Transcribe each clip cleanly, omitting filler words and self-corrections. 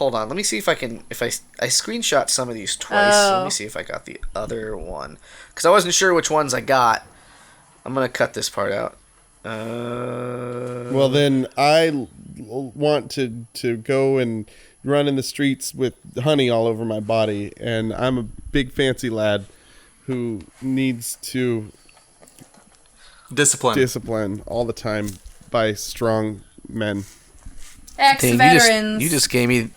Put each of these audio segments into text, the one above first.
Hold on. Let me see if I can. If I screenshot some of these twice. Oh. Let me see if I got the other one. Because I wasn't sure which ones I got. I'm going to cut this part out. Well, then I want to go and run in the streets with honey all over my body. And I'm a big fancy lad who needs to discipline all the time by strong men. Ex-veterans. You just gave me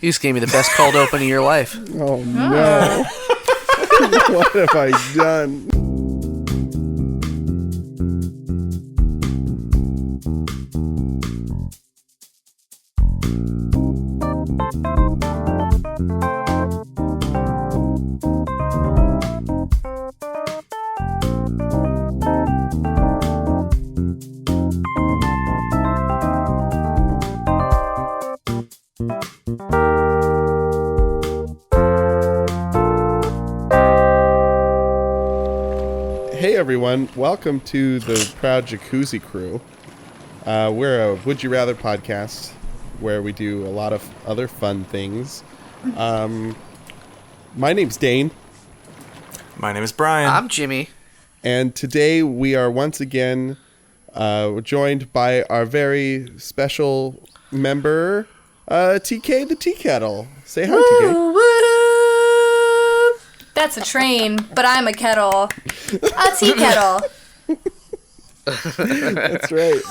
the best cold open of your life. Oh no. What have I done? Hey everyone, welcome to the Proud Jacuzzi Crew. We're a Would You Rather podcast where we do a lot of other fun things. My name's Dane. My name is Brian. I'm Jimmy. And today we are once again joined by our very special member, TK the Tea Kettle. Say hi, TK. Woo! That's a train, but I'm a kettle. A tea kettle. That's right.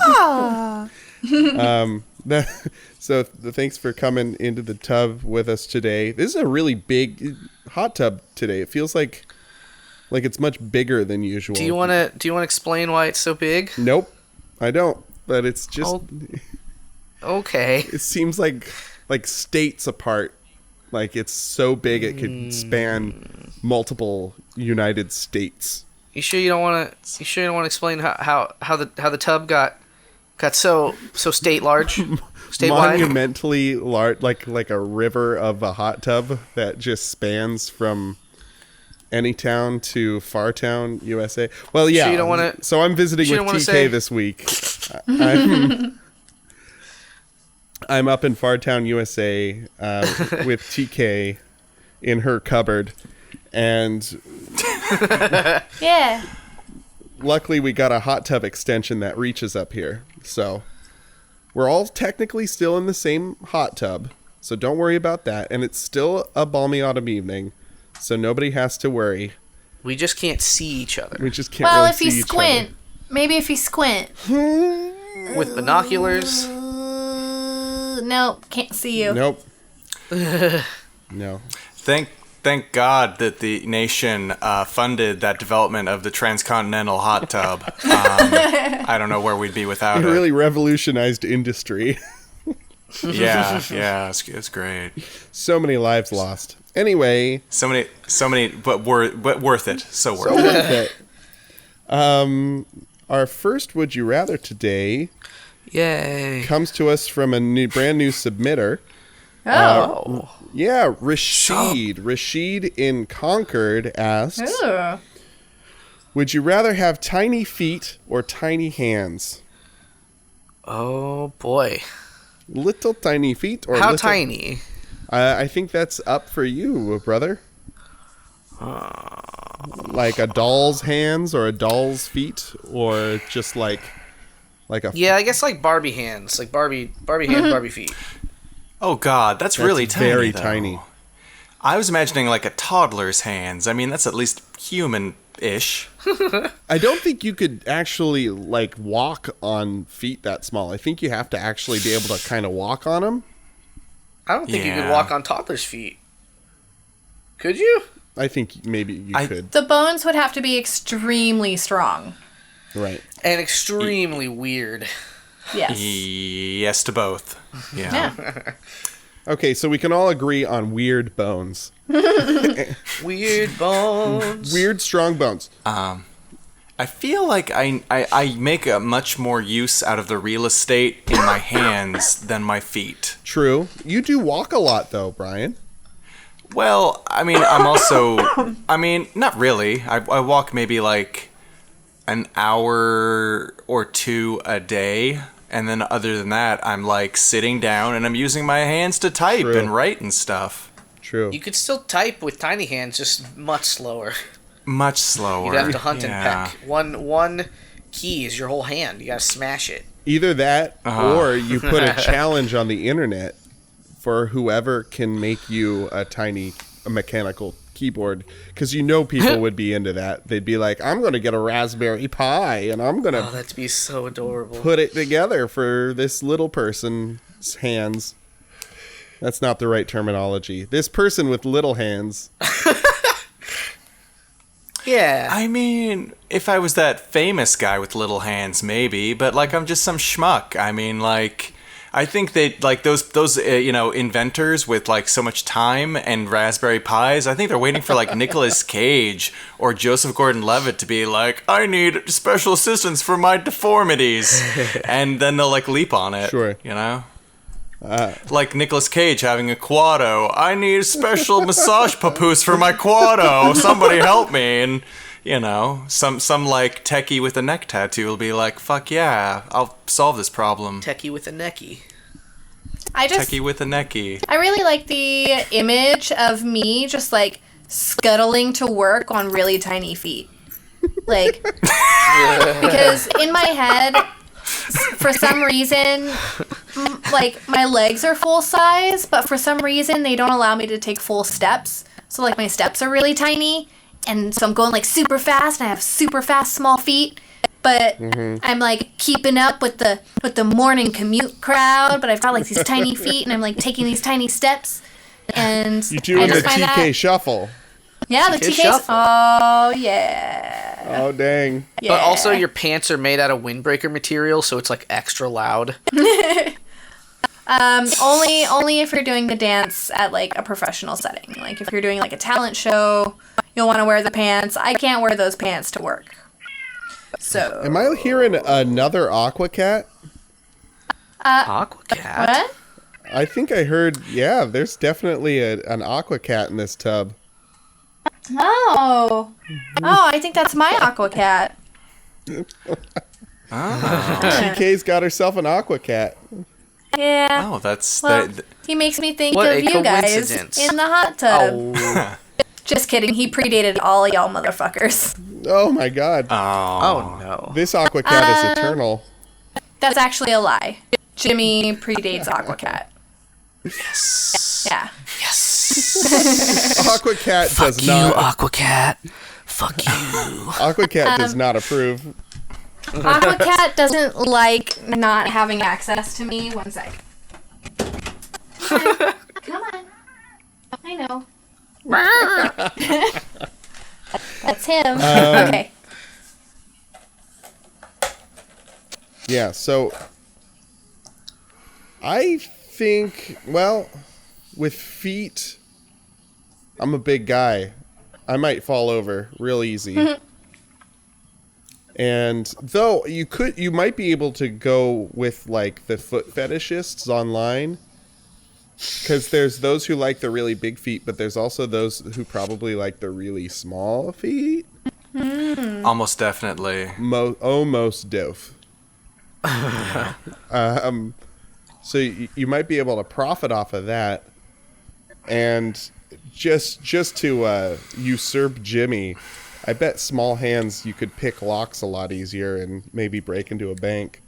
So thanks for coming into the tub with us today. This is a really big hot tub today. It feels like it's much bigger than usual. Do you want to explain why it's so big? Nope, I don't. But it's just okay. It seems like states apart. Like it's so big it could span multiple United States. You sure you don't want to explain how the tub got so state large, statewide? Monumentally large, like a river of a hot tub that just spans from any town to far town, USA. Well, yeah. Sure you don't wanna, so I'm visiting with TK this week. I'm up in Fartown, USA, with TK in her cupboard, and yeah. Luckily we got a hot tub extension that reaches up here, so we're all technically still in the same hot tub, so don't worry about that, and it's still a balmy autumn evening, so nobody has to worry. We just can't see each other. We just can't really see each other. Well, if you squint, maybe if you squint. With binoculars? Nope, can't see you. Nope. No. Thank God that the nation funded that development of the transcontinental hot tub. I don't know where we'd be without it. It really revolutionized industry. Yeah, it's great. So many lives lost. Anyway. So many, but worth it. So worth it. Our first Would You Rather today. Yay. Comes to us from a brand new submitter. Oh. Yeah, Rashid. Rashid in Concord asks, would you rather have tiny feet or tiny hands? Oh, boy. Little tiny feet or how tiny? I think that's up for you, brother. Like a doll's hands or a doll's feet, or just like a... Yeah, I guess like Barbie hands. Like Barbie hands, Barbie feet. Oh, God, that's really tiny, very though. tiny. I was imagining like a toddler's hands. I mean, that's at least human-ish. I don't think you could actually, like, walk on feet that small. I think you have to actually be able to kind of walk on them. I don't think you could walk on toddler's feet. Could you? I think maybe you could. The bones would have to be extremely strong. Right. And extremely weird. Yes. Yes to both. Yeah. Okay, so we can all agree on weird bones. Weird bones. Weird, strong bones. I feel like I make a much more use out of the real estate in my hands than my feet. True. You do walk a lot, though, Brian. Well, I mean, I'm also... I mean, not really. I walk maybe like an hour or two a day. And then other than that, I'm like sitting down and I'm using my hands to type True. and write and stuff. True. You could still type with tiny hands, just much slower. Much slower. You'd have to hunt Yeah. and peck. One key is your whole hand. You gotta smash it. Either that, or you put a challenge on the internet for whoever can make you a mechanical keyboard, because people would be into that. They'd be like, I'm going to get a Raspberry Pi and I'm going Oh, to that'd be so adorable. put it together for this little person's hands. That's not the right terminology. This person with little hands. Yeah. I mean, if I was that famous guy with little hands, maybe, but like I'm just some schmuck. I mean, like, I think they like those inventors with like so much time and Raspberry Pis. I think they're waiting for like Nicolas Cage or Joseph Gordon-Levitt to be like, I need special assistance for my deformities, and then they'll like leap on it. Sure. You know. Like Nicolas Cage having a quado. I need a special massage papoose for my quado. Somebody help me. And, some like techie with a neck tattoo will be like, fuck yeah, I'll solve this problem. Techie with a necky. Techie with a necky. I really like the image of me just like scuttling to work on really tiny feet. Like, because in my head, for some reason, like, my legs are full size, but for some reason they don't allow me to take full steps. So like my steps are really tiny, and so I'm going like super fast, and I have super fast small feet. But I'm like keeping up with the morning commute crowd, but I've got like these tiny feet, and I'm like taking these tiny steps. And You're doing the TK shuffle. Yeah, the TK TK's. shuffle. Oh yeah. Oh, dang. Yeah. But also your pants are made out of windbreaker material, so it's like extra loud. Only if you're doing the dance at like a professional setting. Like if you're doing like a talent show, you'll want to wear the pants. I can't wear those pants to work. So. Am I hearing another Aqua Cat? Aqua cat. What? I think I heard, there's definitely an Aqua Cat in this tub. Oh. Oh, I think that's my Aqua Cat. TK's got herself an Aqua Cat. Yeah. Oh, that's Well, he makes me think What of a you guys coincidence. in the hot tub. Oh. Just kidding. He predated all y'all motherfuckers. Oh my god. Oh no. This Aqua Cat is eternal. That's actually a lie. Jimmy predates Aqua Cat. Yes. Yeah. Yes. Aqua Cat Fuck does you, not. Aqua cat. Fuck you. Aqua Cat does not approve. Aqua Cat doesn't like not having access to me. One sec. Come on. I know. That's him. Okay. Yeah, so I think, well, with feet, I'm a big guy. I might fall over real easy. And though you might be able to go with like the foot fetishists online, because there's those who like the really big feet, but there's also those who probably like the really small feet. almost definitely. Almost doof. So you might be able to profit off of that, and just to usurp Jimmy, I bet small hands you could pick locks a lot easier and maybe break into a bank.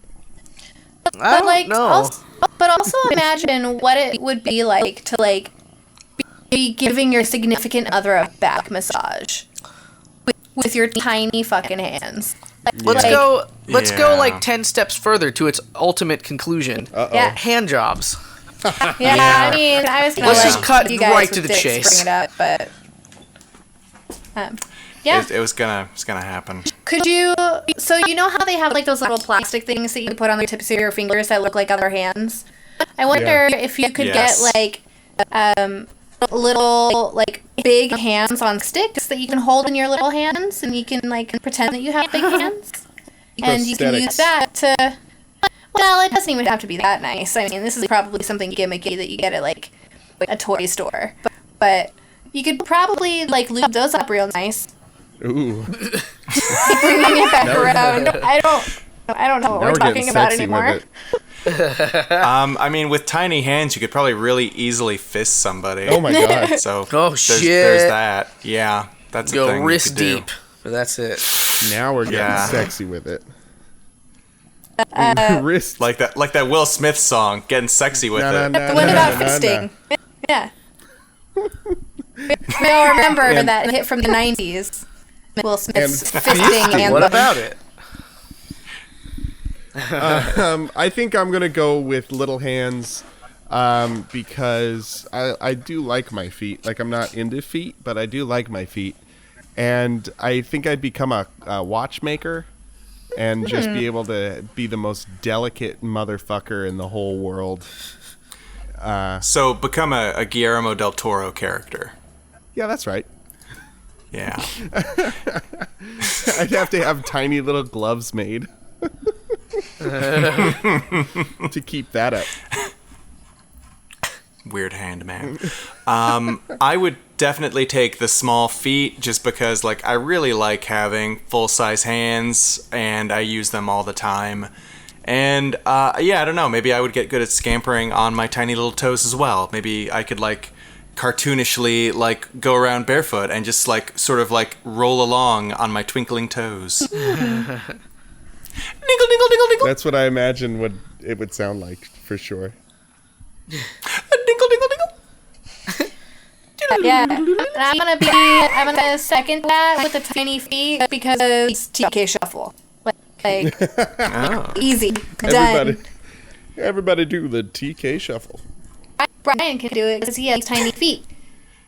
I don't know. But also imagine what it would be like to like be giving your significant other a back massage with your tiny fucking hands. Let's Like- go like 10 steps further to its ultimate conclusion. Uh-oh. Yeah. Hand jobs. Yeah, I mean, I was gonna Let's let just cut you guys right with to the dicks chase. bring it up, but yeah. It was gonna happen. Could you? So you know how they have like those little plastic things that you put on the tips of your fingers that look like other hands? I wonder if you could Yes. get like little like big hands on sticks that you can hold in your little hands, and you can like pretend that you have big hands, and you can use that to. Well, it doesn't even have to be that nice. I mean, this is probably something gimmicky that you get at like a toy store, but you could probably like lube those up real nice. Ooh. Bringing it back around. I don't know what Now we're we're talking getting about sexy anymore. with it. I mean, with tiny hands, you could probably really easily fist somebody. Oh my god. So shit. there's that. Yeah, that's a Go thing. wrist you could do. deep. But that's it. Now we're getting Yeah. sexy with it. Wrist. Like that Will Smith song, "Getting Sexy with It." The one about fisting. Yeah. We all remember that hit from the 90s. Will Smith's fisting anthem. What about it? I think I'm gonna go with little hands, because I do like my feet. Like, I'm not into feet, but I do like my feet, and I think I'd become a watchmaker, and just be able to be the most delicate motherfucker in the whole world. So become a Guillermo del Toro character. Yeah, that's right. Yeah. I'd have to have tiny little gloves made to keep that up. Weird hand, man. I would definitely take the small feet just because, like, I really like having full-size hands, and I use them all the time. And, yeah, I don't know. Maybe I would get good at scampering on my tiny little toes as well. Maybe I could, like, cartoonishly, like, go around barefoot and just, like, sort of, like, roll along on my twinkling toes. Dingle, dingle, dingle, dingle. That's what I imagine it would sound like, for sure. Dingle, dingle, dingle. Yeah, and I'm gonna second that with the tiny feet because TK Shuffle. Like Oh. easy, done. Everybody do the TK shuffle. Brian can do it because he has tiny feet.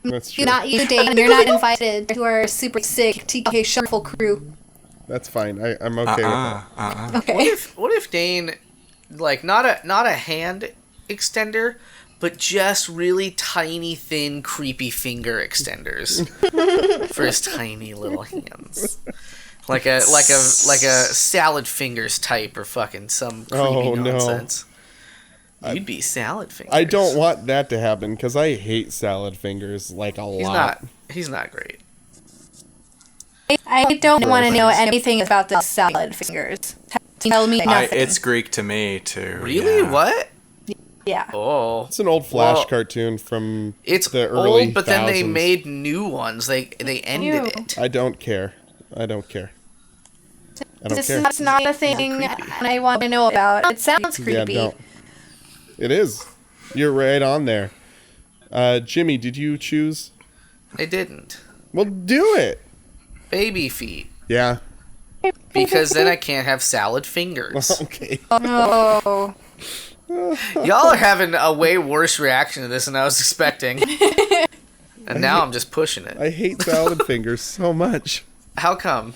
That's true. Not you, Dane. You're not invited to our super sick TK Shuffle crew. That's fine. I'm okay with that. Okay. What if Dane, like, not a hand extender, but just really tiny, thin, creepy finger extenders for his tiny little hands, like a salad fingers type or fucking some creepy nonsense. You'd be salad fingers. I don't want that to happen because I hate salad fingers like a lot. He's not great. I don't want to know anything about the salad fingers. Tell me nothing. It's Greek to me, too. Really? Yeah. What? Yeah. Oh. It's an old Flash cartoon from the early old, but then they 1000s. made new ones. They ended it. I don't care. I don't care. This is not a thing I want to know about. It sounds creepy. Yeah, no. It is. You're right on there. Jimmy, did you choose? I didn't. Well, do it. Baby feet. Yeah. Because then I can't have salad fingers. Okay. Oh. Y'all are having a way worse reaction to this than I was expecting. And now I'm just pushing it. I hate salad fingers so much. How come?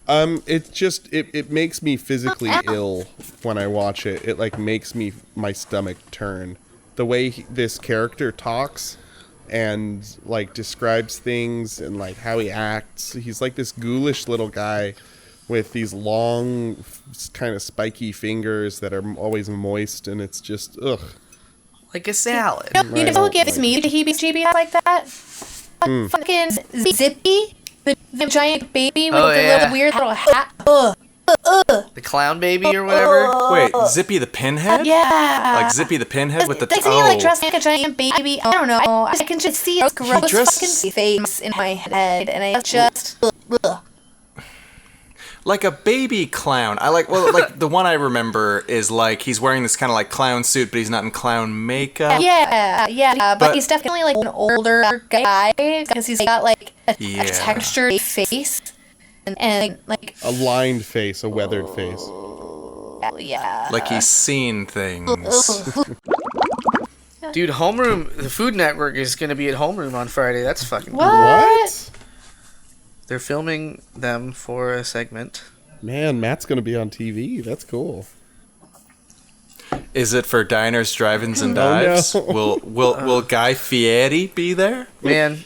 It just it makes me physically ill when I watch it. It like makes my stomach turn. The way this character talks and like describes things and like how he acts. He's like this ghoulish little guy with these long, kind of spiky fingers that are always moist, and it's just ugh. Like a salad. You know what gives me the heebie-jeebies like that? Fucking Zippy, the giant baby with the little weird little hat. The clown baby or whatever. Wait, Zippy the Pinhead? Yeah. Like Zippy the Pinhead with the... Doesn't he like dress like a giant baby? I don't know. I can just see his gross fucking face in my head, and I just... Like a baby clown. Like the one I remember is like he's wearing this kind of like clown suit, but he's not in clown makeup. Yeah, but he's definitely like an older guy because he's got like a textured face and like a lined face, a weathered face. Yeah. Like he's seen things. Dude, Homeroom, the Food Network is going to be at Homeroom on Friday. That's fucking cool. What? They're filming them for a segment. Man, Matt's gonna be on TV. That's cool. Is it for diners, drive-ins, and dives? no. Will Guy Fieri be there? Man,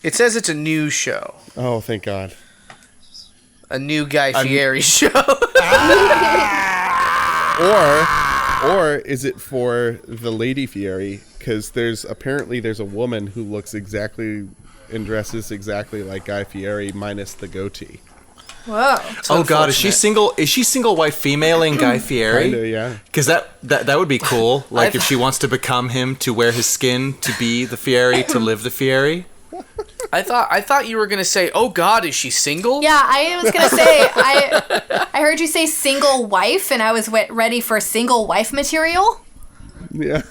it says it's a new show. Oh, thank God. A new Guy Fieri show. Or is it for the Lady Fieri? Because there's a woman who looks exactly and dresses exactly like Guy Fieri minus the goatee. Whoa. Oh God, is she single? Is she single wife femaling Guy Fieri? Kinda, yeah. Because that would be cool. Like if she wants to become him, to wear his skin, to be the Fieri, to live the Fieri. I thought you were gonna say, "Oh God, is she single?" Yeah, I was gonna say I heard you say single wife, and I was ready for single wife material. Yeah.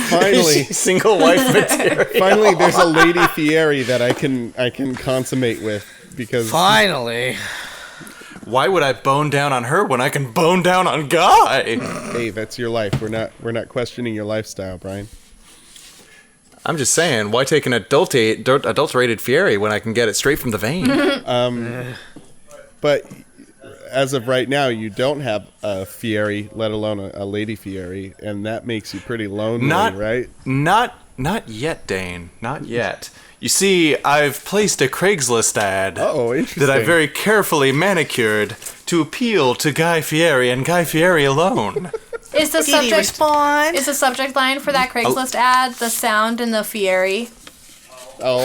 Finally, Single wife material. finally, there's a Lady Fieri that I can consummate with because Finally. Why would I bone down on her when I can bone down on Guy? hey, that's your life. We're not questioning your lifestyle, Brian. I'm just saying, why take an adulterated Fieri when I can get it straight from the vein? But as of right now, you don't have a Fieri, let alone a Lady Fieri, and that makes you pretty lonely, right? Not yet, Dane. Not yet. You see, I've placed a Craigslist ad Oh, interesting. that I very carefully manicured to appeal to Guy Fieri and Guy Fieri alone. Is the Did he subject respond? is the subject line for that Craigslist ad the sound and the Fieri? Oh,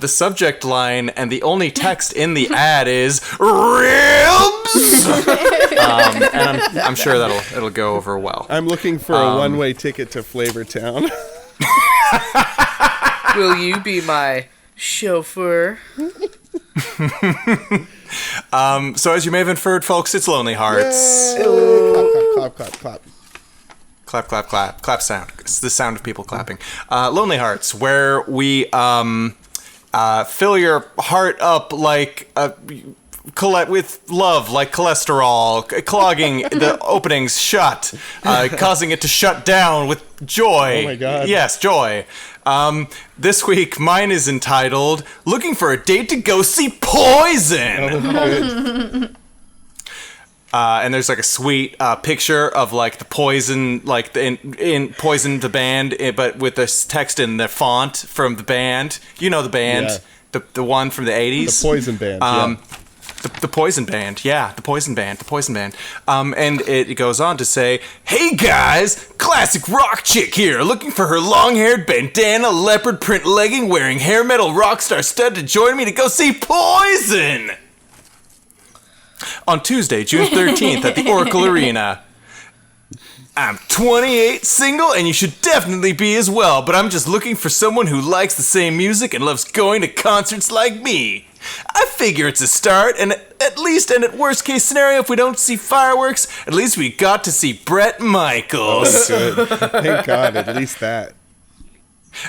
The subject line and the only text in the ad is ribs, and I'm sure it'll go over well. I'm looking for a one-way ticket to Flavortown. Will you be my chauffeur? So as you may have inferred, folks, it's Lonely Hearts. Clap, clap, clap, clap. Clap, clap, clap. Clap sound. It's the sound of people clapping. Lonely Hearts, where we fill your heart up like with love, like cholesterol, clogging the openings shut, causing it to shut down with joy. Oh my God. Yes, joy. This week, mine is entitled "Looking for a Date to Go See Poison." Oh, good. And there's like a sweet picture of like the Poison, like in Poison the band, but with this text in the font from the band. You know the band, the one from the 80s. The Poison Band. Yeah. The Poison Band, yeah, the Poison Band. And it goes on to say, "Hey guys, classic rock chick here, looking for her long-haired bandana, leopard print legging, wearing hair metal rock star stud to join me to go see Poison on Tuesday, June 13th at the Oracle Arena. I'm 28, single, and you should definitely be as well, but I'm just looking for someone who likes the same music and loves going to concerts like me. I figure it's a start, and at worst case scenario, if we don't see fireworks, at least we got to see Bret Michaels. Good. Thank God, at least that.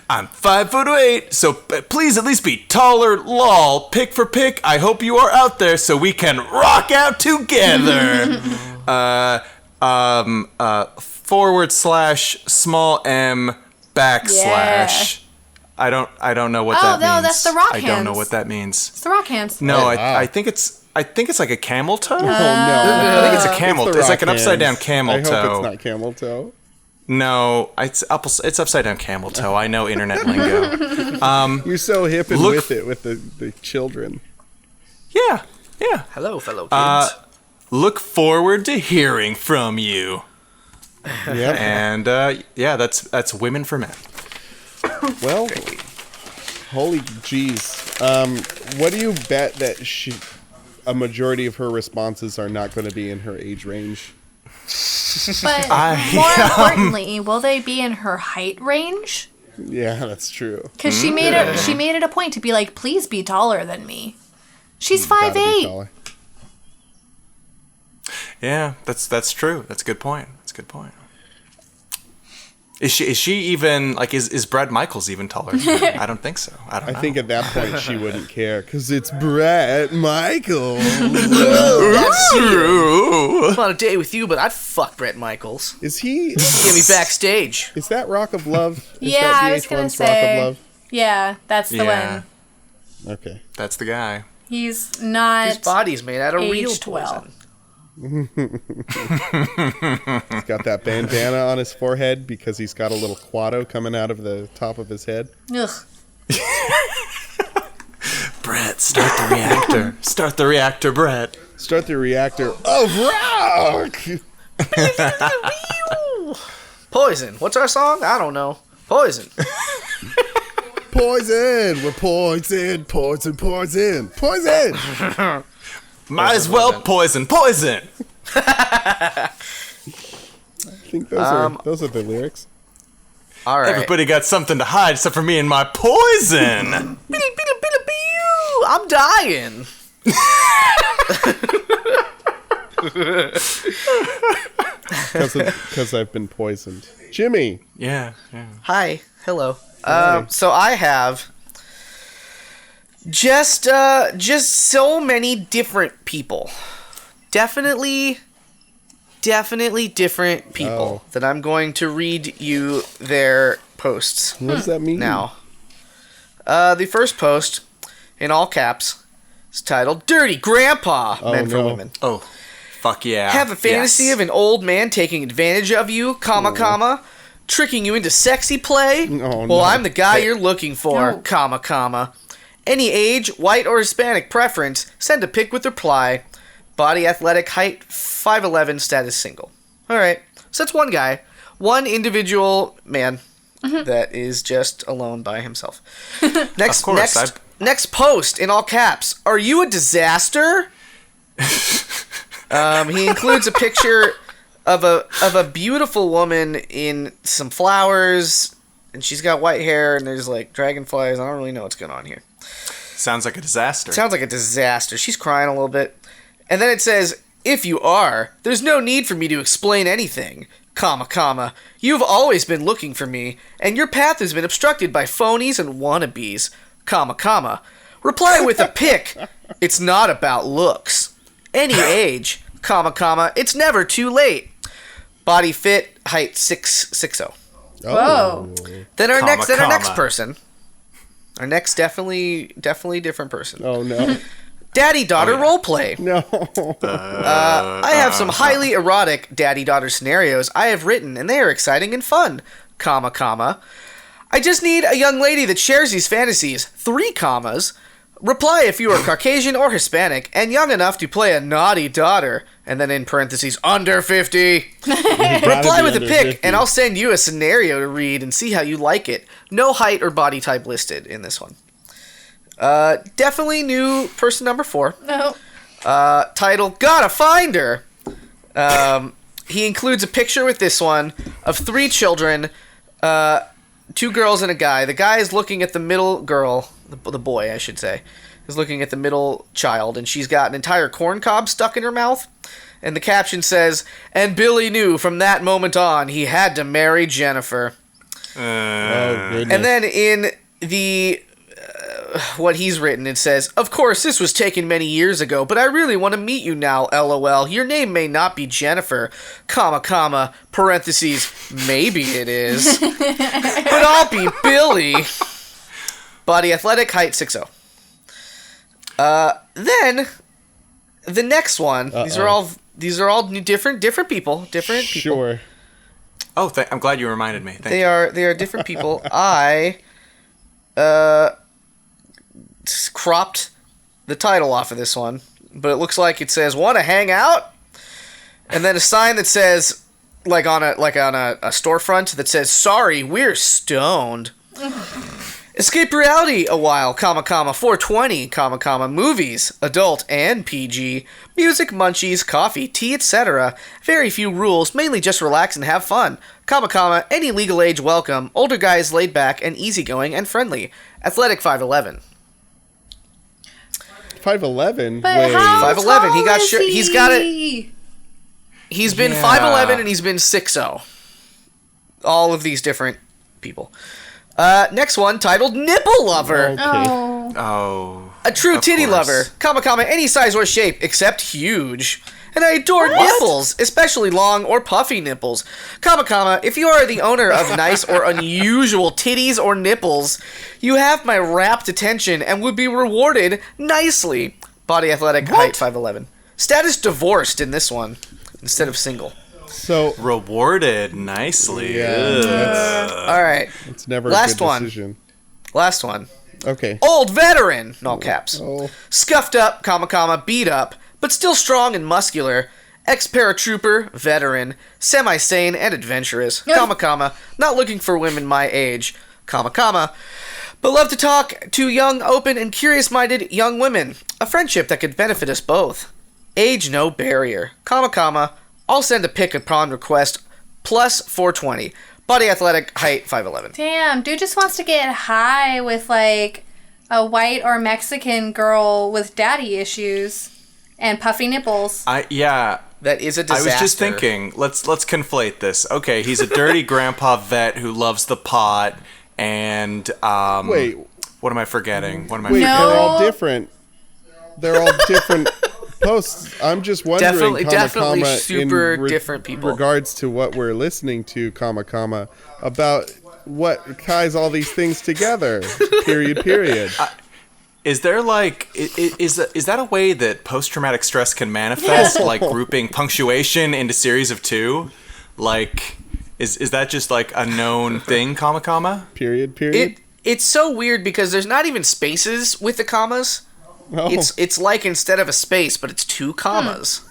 I'm 5'8", so please at least be taller, lol. Pick for pick, I hope you are out there so we can rock out together. /m / I don't know what that means. Oh no, that's the rock hands. I don't know what that means. It's the rock hands. No, Oh, I think it's like a camel toe. Oh no! I think it's a camel. the It's like rock an upside down hands. camel I toe. hope it's not camel toe. No, it's upside down camel toe. I know internet lingo. You're so hip and Look- with it with the children. Yeah. Hello, fellow kids. Look forward to hearing from you. Yep. And that's Women for Men. Well, holy jeez. What do you bet that a majority of her responses are not going to be in her age range? But more importantly, will they be in her height range? Yeah, that's true. Because she made it a point to be like, please be taller than me. She's Gotta be 5'8". taller. Yeah, that's true. That's a good point. Is she even like is Bret Michaels even taller than her? I don't think so. I don't know. I think at that point she wouldn't care because it's Bret Michaels. That's true. I'm on a date with you, but I'd fuck Bret Michaels. Is he? Get me backstage. Is that Rock of Love? Is Yeah, that I was gonna VH1's Rock say. of Love? Yeah, that's the Yeah. one. Okay. That's the guy. He's not. His body's made out of real aged well. poison. He's got that bandana on his forehead because he's got a little quado coming out of the top of his head. Ugh. Brett, start the reactor. Start the reactor, Brett. Start the reactor of rock! Poison. What's our song? I don't know. Poison. Poison. We're poison. Poison. Poison. Poison. Might as well poison. I think those are the lyrics. All right. Everybody got something to hide except for me and my poison. I'm dying. Because I've been poisoned. Jimmy. Yeah. Hi. Hello. Hi. So I have just so many different people. Definitely different people that I'm going to read you their posts. What does that mean? Now, the first post, in all caps, is titled "Dirty Grandpa, Men for no. Women." Oh, fuck yeah. Have a fantasy Yes. of an old man taking advantage of you, comma, tricking you into sexy play? Oh, well, no. I'm the guy you're looking for, No. comma. Any age, white or Hispanic preference, send a pic with reply. Body athletic, height 5'11", status single. All right, so that's one guy, one individual man that is just alone by himself. Next, Of course, next post in all caps. Are you a disaster? He includes a picture of a beautiful woman in some flowers, and she's got white hair, and there's like dragonflies. I don't really know what's going on here. Sounds like a disaster. Sounds like a disaster. She's crying a little bit. And then it says, if you are, there's no need for me to explain anything, comma. You've always been looking for me, and your path has been obstructed by phonies and wannabes, comma. Reply with a pic. It's not about looks. Any age, comma. It's never too late. Body fit, height 6'0". Whoa. Then our Comma, next comma. person. Our next definitely different person. Oh, no. Daddy-daughter roleplay. No. I have some highly erotic daddy-daughter scenarios I have written, and they are exciting and fun, comma. I just need a young lady that shares these fantasies, 3 commas. Reply if you are Caucasian or Hispanic and young enough to play a naughty daughter, and then in parentheses, under 50. Reply with a pic, and I'll send you a scenario to read and see how you like it. No height or body type listed in this one. Definitely new person number 4. No. Title, Gotta Find Her. He includes a picture with this one of 3 children, 2 girls and a guy. The guy is looking at the middle girl, the boy, I should say, is looking at the middle child, and she's got an entire corn cob stuck in her mouth. And the caption says, and Billy knew from that moment on he had to marry Jennifer. Oh, goodness. And then in the what he's written, it says, of course, this was taken many years ago, but I really want to meet you now, LOL. Your name may not be Jennifer, comma, parentheses, maybe it is. But I'll be Billy. Body athletic, height 6'0". Then, the next one, these are all different people, Sure. Oh, I'm glad you reminded me. Thank They you. are different people. I cropped the title off of this one, but it looks like it says "Want to hang out," and then a sign that says, like on a storefront that says, "Sorry, we're stoned." Escape reality a while, comma, 420, comma, movies, adult and PG, music, munchies, coffee, tea, etc. Very few rules, mainly just relax and have fun, comma, any legal age welcome, older guys laid back and easygoing and friendly, athletic 5'11". 5'11"? But Wait. how 5'11", he tall got is shir- he's got it- he? He's been Yeah. 5'11" and he's been 6'0". All of these different people. Next one, titled Nipple Lover. Okay. Oh. Oh. A true Of titty course. lover, comma, any size or shape, except huge. And I adore nipples, especially long or puffy nipples. Comma, if you are the owner of nice or unusual titties or nipples, you have my rapt attention and would be rewarded nicely. Body athletic, height 5'11". Status divorced in this one, instead of single. So, Rewarded nicely. yeah, Ugh. All right, it's never Last a good one. decision. last one. Okay. Old veteran, in all caps. Oh. Scuffed up, comma, beat up, but still strong and muscular. Ex-paratrooper, veteran, semi-sane and adventurous, comma, not looking for women my age, comma, But love to talk to young, open, and curious-minded young women. A friendship that could benefit us both. Age no barrier. Comma. I'll send a pic upon request. Plus 420. Body athletic, height 5'11". Damn, dude just wants to get high with, like, a white or Mexican girl with daddy issues and puffy nipples. That is a disaster. I was just thinking, let's conflate this. Okay, he's a dirty grandpa vet who loves the pot, and Wait. what am I forgetting? No. They're all different. They're all different posts. I'm just wondering, Definitely super different people. regards to what we're listening to, about what ties all these things together. Period. Is there like is that a way that post-traumatic stress can manifest, like grouping punctuation into series of 2? Like is that just like a known thing, comma? Period. It's so weird because there's not even spaces with the commas. Oh. It's like instead of a space, but it's 2 commas.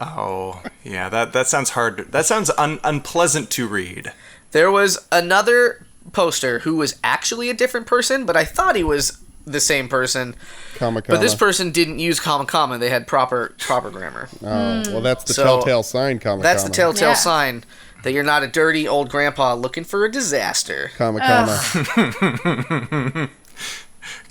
Oh, yeah, that sounds hard. That sounds unpleasant to read. There was another poster who was actually a different person, but I thought he was the same person. Comma. But this person didn't use comma. They had proper grammar. Oh, well, that's the So, telltale sign, comma. That's the telltale Yeah. sign that you're not a dirty old grandpa looking for a disaster. Comma.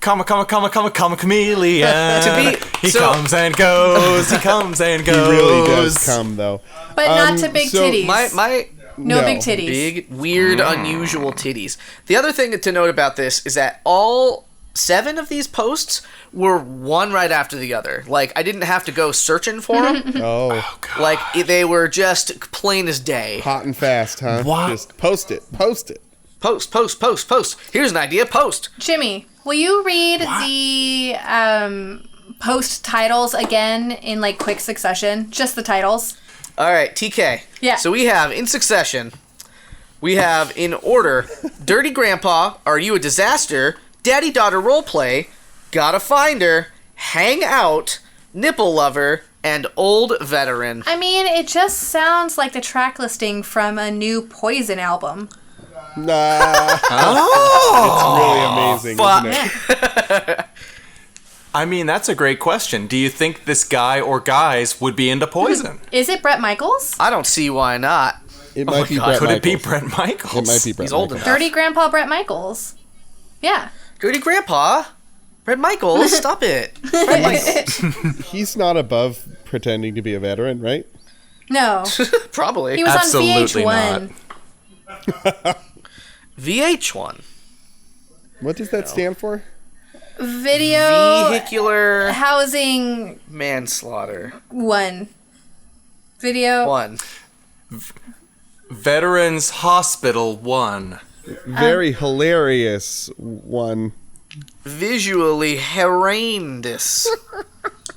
Comma, chameleon. He so- comes and goes. He comes and He goes. really does come, though. But not to big titties. My no No. big titties. big, weird, unusual titties. The other thing to note about this is that all 7 of these posts were one right after the other. Like, I didn't have to go searching for them. Oh, Like, they were just plain as day. hot and fast, huh? What? Just post it. Post. Here's an idea, post. Jimmy, will you read the post titles again in, like, quick succession? Just the titles. All right, TK. Yeah. So we have, in succession, we have, in order, Dirty Grandpa, Are You a Disaster? Daddy-Daughter Roleplay, Gotta Find Her, Hang Out, Nipple Lover, and Old Veteran. I mean, it just sounds like the track listing from a new Poison album. Nah. Oh, It's really amazing, isn't it? I mean, that's a great question. Do you think this guy or guys would be into Poison? Is it Bret Michaels? I don't see why not. It might be God. Bret Could it be Michaels. Bret Michaels? It might be Bret He's old Michaels. enough. Dirty Grandpa Bret Michaels. Yeah. Dirty Grandpa? Bret Michaels? Stop it. Bret Michaels. He's not above pretending to be a veteran, right? No. Probably. He was Absolutely on VH1. VH1. What does that stand for? Video Vehicular Housing Manslaughter. 1. Video. 1. Veterans Hospital 1. Very hilarious one. Visually horrendous.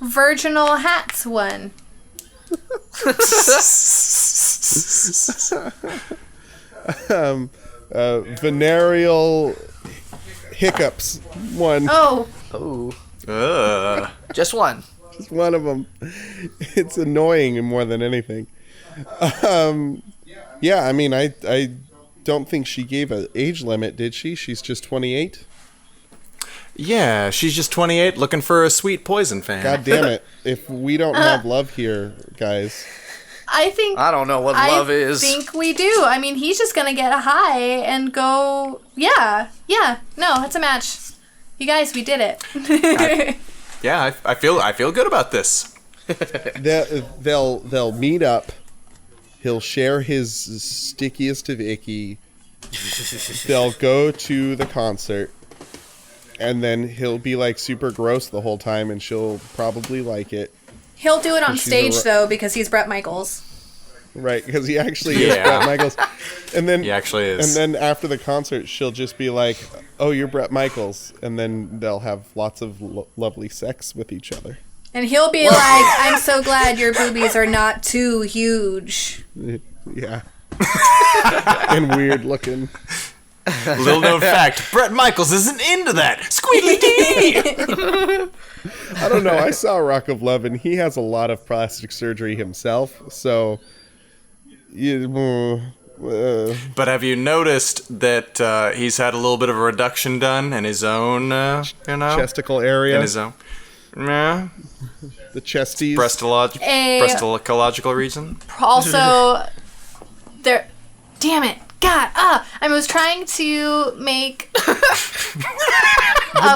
Virginal Hats 1. Venereal hiccups. One. Oh, Oh. Ugh. Just one. Just one of them. It's annoying more than anything. Yeah, I mean, I don't think she gave an age limit, did she? She's just 28. Yeah, she's just 28 looking for a sweet Poison fan. God damn it. If we don't have love here, guys. I think. I don't know what love is. I think we do. I mean, he's just gonna get a high and go. Yeah. No, it's a match. You guys, we did it. Yeah, I feel good about this. They'll meet up. He'll share his stickiest of icky. They'll go to the concert. And then he'll be like super gross the whole time, and she'll probably like it. He'll do it on She's stage a- though because he's Bret Michaels. Right, because he actually is Yeah. Bret Michaels. And then He actually is. And then after the concert, she'll just be like, "Oh, you're Bret Michaels," and then they'll have lots of lovely sex with each other. And he'll be like, "I'm so glad your boobies are not too huge." Yeah. And weird looking. Little known fact, Bret Michaels isn't into that. Squeaky dee! I don't know. I saw Rock of Love, and he has a lot of plastic surgery himself. So, But have you noticed that he's had a little bit of a reduction done in his own, chesticle area? In his own. Yeah. The chesties. Breastological region. Also, there. Damn it. God. I was trying to make. You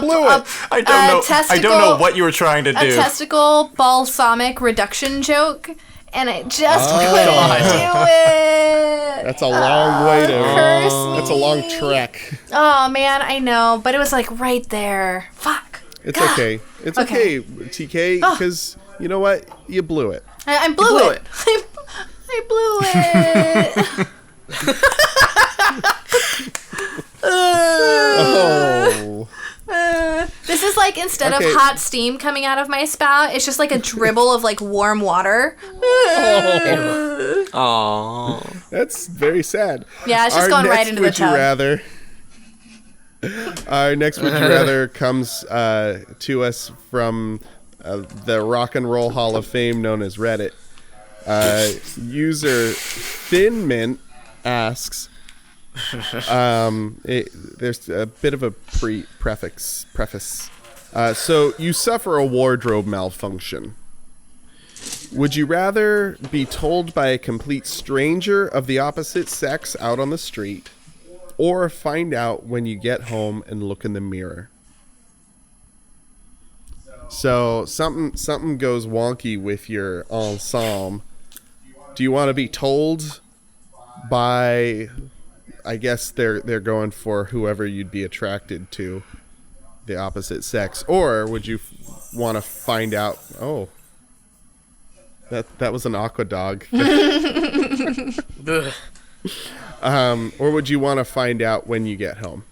blew it. I don't know what you were trying to do. A testicle balsamic reduction joke. And I just couldn't do it. That's a long way to. Curse me. That's a long trek. Oh man, I know, but it was like right there. Fuck. It's okay. It's okay, TK, because you know what? You blew it. I blew it. I blew it. Oh. This is like instead of hot steam coming out of my spout, it's just like a dribble of like warm water. Oh. That's very sad. Yeah, it's just going right into the Would You tub. Rather. Our next Would You Rather comes to us from the Rock and Roll Hall of Fame known as Reddit. User ThinMint asks, there's a bit of a preface. So you suffer a wardrobe malfunction. Would you rather be told by a complete stranger of the opposite sex out on the street, or find out when you get home and look in the mirror? So something goes wonky with your ensemble. Do you want to be told by, I guess they're going for whoever you'd be attracted to, the opposite sex, or would you want to find out? Oh, that was an aqua dog. Or would you want to find out when you get home?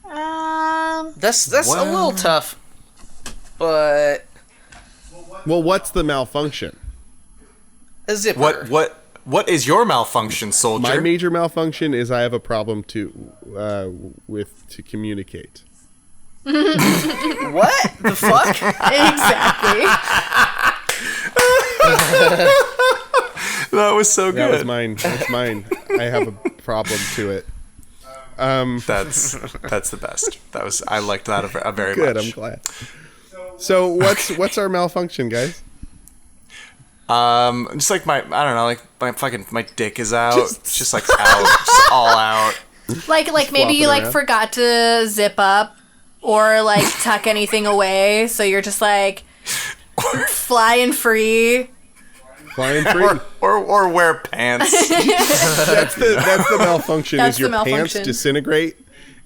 That's a little tough, but Well, what's the malfunction? a zipper. What is your malfunction, soldier? My major malfunction is I have a problem to communicate. What the fuck? Exactly. That was so good. That was mine. That's mine. I have a problem to it. That's the best. I liked that very Good. much. I'm glad. So what's our malfunction, guys? Just like my dick is out. Just like out, just all out. Like maybe you like around. forgot to zip up or like tuck anything away, so you're just like flying free. Flying free. Or wear pants. That's the malfunction. That's is your the malfunction. pants disintegrate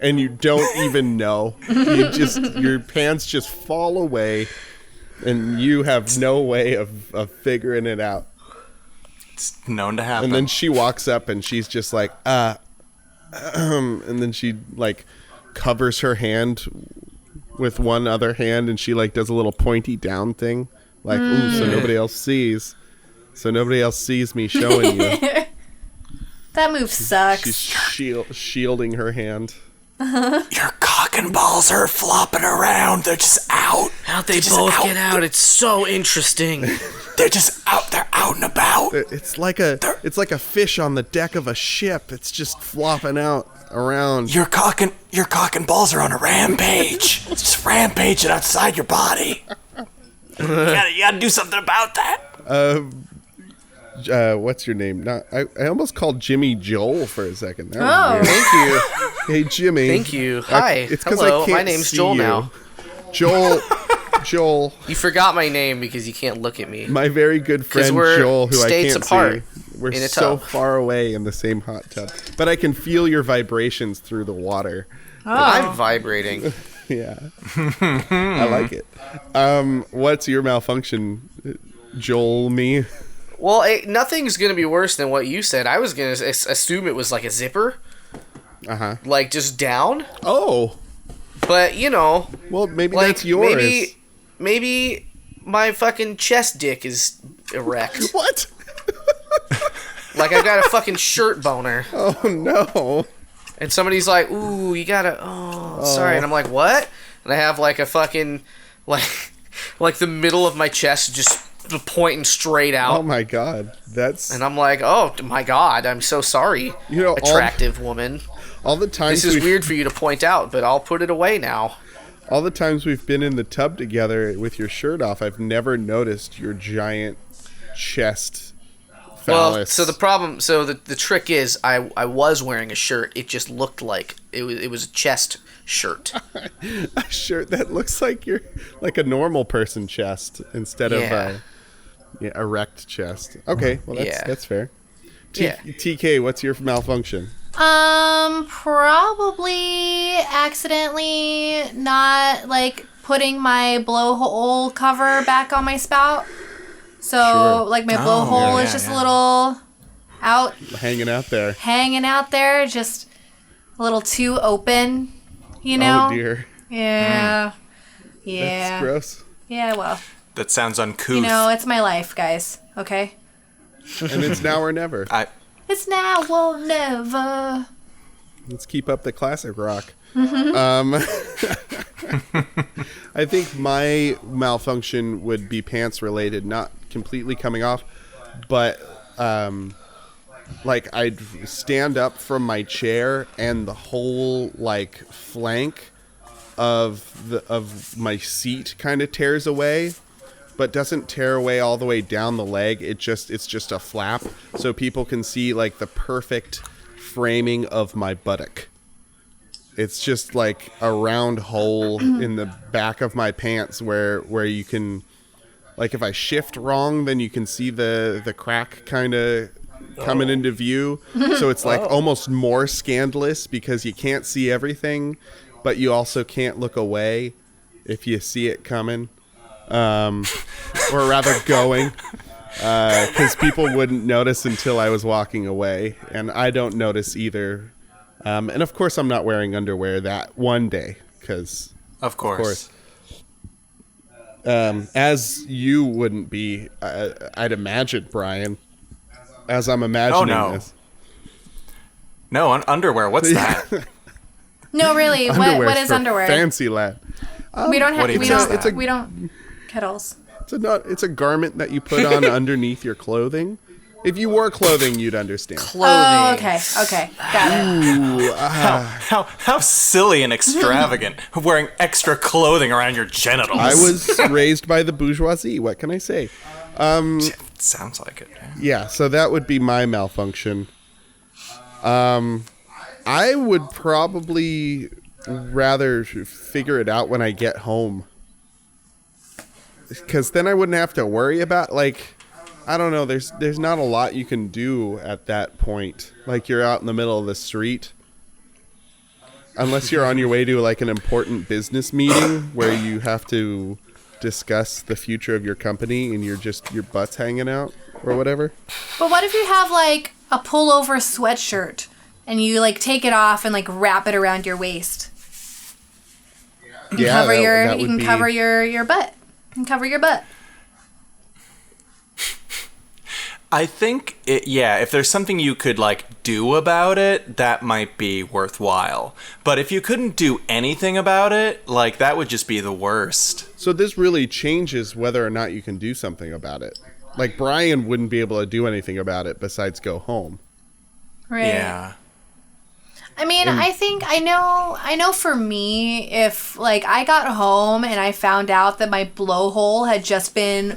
and you don't even know. Your pants just fall away and you have no way of figuring it out. It's known to happen. And then she walks up and she's just like, and then she like covers her hand with one other hand and she like does a little pointy down thing. Like, ooh, so nobody else sees. So nobody else sees me showing you. That move sucks. She's shielding her hand. Your cock and balls are flopping around. They're just out. How'd they both get out? It's so interesting. They're just out. They're out and about. It's like a fish on the deck of a ship. It's just flopping out around. Your cock and balls are on a rampage. It's just rampaging outside your body. You gotta do something about that. What's your name? I almost called Jimmy Joel for a second. That Oh. was weird. Thank you. Hey, Jimmy. Thank you. Hi. It's 'cause Hello. I can't My name's see Joel you. now. Joel. You forgot my name because you can't look at me. My very good friend we're Joel, who I states can't apart see. We're in a so tub. far away in the same hot tub, but I can feel your vibrations through the water. I'm vibrating. Yeah, I like it. What's your malfunction, Joel? Me? Well, nothing's gonna be worse than what you said. I was gonna assume it was like a zipper, like just down. Oh, But you know, well, maybe like that's yours. maybe my fucking chest dick is erect. What? Like I got a fucking shirt boner, Oh no! and somebody's like, "Ooh, you gotta." Sorry, and I'm like, "What?" And I have like a fucking like the middle of my chest just pointing straight out. Oh my god, that's. And I'm like, oh my god, I'm so sorry, attractive woman. All the times this is weird for you to point out, but I'll put it away now. All the times we've been in the tub together with your shirt off, I've never noticed your giant chest phallus. Well, the trick is I was wearing a shirt. It just looked like it was a chest shirt. A shirt that looks like you're like a normal person chest instead of a erect chest. Okay, well that's fair. TK, what's your malfunction? Probably accidentally not like putting my blowhole cover back on my spout. So like my blowhole is just a little out, hanging out there, just a little too open, you know? Oh dear. Yeah. That's gross. Yeah, well. That sounds uncouth. You know, it's my life, guys. Okay? And it's now or never. It's now or never. Let's keep up the classic rock. Mm-hmm. I think my malfunction would be pants related, not completely coming off, but like I'd stand up from my chair and the whole like flank of my seat kind of tears away, but doesn't tear away all the way down the leg. It's just a flap, so people can see like the perfect framing of my buttock. It's just like a round hole in the back of my pants where you can, like, if I shift wrong, then you can see the crack kind of coming into view. So it's like almost more scandalous because you can't see everything, but you also can't look away if you see it coming. Or rather going, because people wouldn't notice until I was walking away, and I don't notice either. And of course, I'm not wearing underwear that one day, because of course. As you wouldn't be, I'd imagine, Brian, as I'm imagining this. No, underwear. What's that? No, really. What is underwear? Fancy lad. We don't have. We don't. Kettles. It's a garment that you put on underneath your clothing. If you wore clothing, you'd understand. Oh, okay, got it. Ooh, how silly and extravagant! Wearing extra clothing around your genitals. I was raised by the bourgeoisie. What can I say? Sounds like it. Yeah, so that would be my malfunction. I would probably rather figure it out when I get home, because then I wouldn't have to worry about, like, I don't know, there's not a lot you can do at that point. Like, you're out in the middle of the street, unless you're on your way to like an important business meeting where you have to discuss the future of your company and your butt's hanging out or whatever. But what if you have like a pullover sweatshirt and you like take it off and like wrap it around your waist? You can cover your butt. You can cover your butt. I think, if there's something you could, like, do about it, that might be worthwhile. But if you couldn't do anything about it, like, that would just be the worst. So this really changes whether or not you can do something about it. Like, Brian wouldn't be able to do anything about it besides go home. Right. Yeah. I mean, I know for me, if, like, I got home and I found out that my blowhole had just been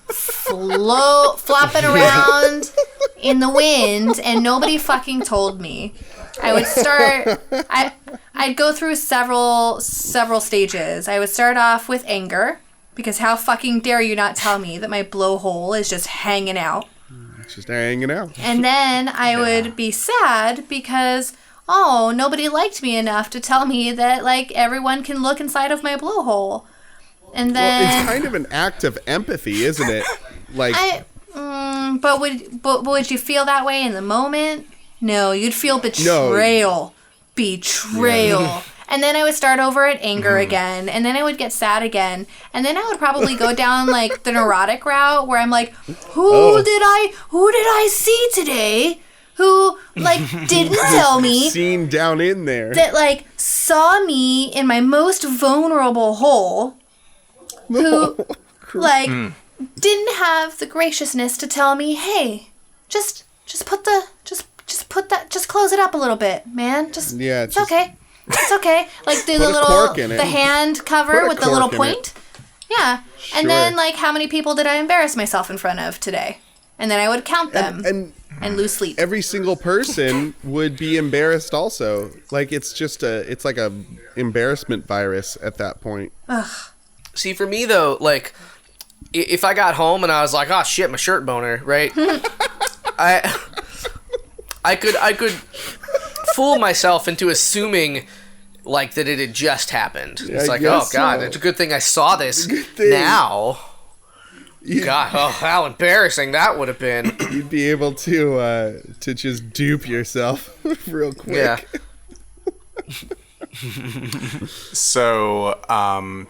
flopping around in the wind and nobody fucking told me, I would start, I'd go through several stages. I would start off with anger, because how fucking dare you not tell me that my blowhole is just hanging out. It's just hanging out. And then I would be sad because, nobody liked me enough to tell me that, like, everyone can look inside of my blowhole. And then, well, it's kind of an act of empathy, isn't it? Like, but would you feel that way in the moment? No, you'd feel betrayal. Yeah. And then I would start over at anger again, and then I would get sad again, and then I would probably go down like the neurotic route where I'm like, who did I see today? Who, like, didn't tell me. Seen down in there. That, like, saw me in my most vulnerable hole. Who, like, didn't have the graciousness to tell me, hey, just close it up a little bit, man. It's okay. It's okay. Like do the little hand cover with the little point. Yeah. Sure. And then like how many people did I embarrass myself in front of today? And then I would count them and lose sleep. Every single person would be embarrassed also. Like it's like a embarrassment virus at that point. Ugh. See, for me though, like if I got home and I was like, oh shit, my shirt boner, right? I could fool myself into assuming like that it had just happened. It's like, oh god, it's a good thing I saw this now. God, how embarrassing that would have been. You'd be able to just dupe yourself real quick. Yeah. So,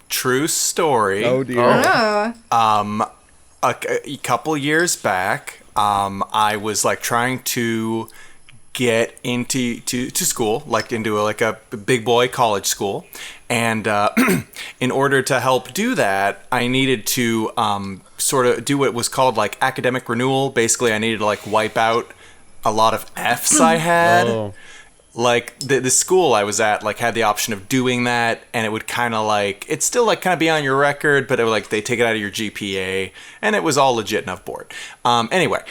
true story. Oh dear. A couple years back, I was like trying to get into school, like into a big boy college school, and in order to help do that, I needed to sort of do what was called like academic renewal. Basically, I needed to like wipe out a lot of F's I had. Oh. Like the school I was at like had the option of doing that, and it would kind of like it's still like kind of be on your record, but it would, like they take it out of your GPA, and it was all legit enough board. Anyway,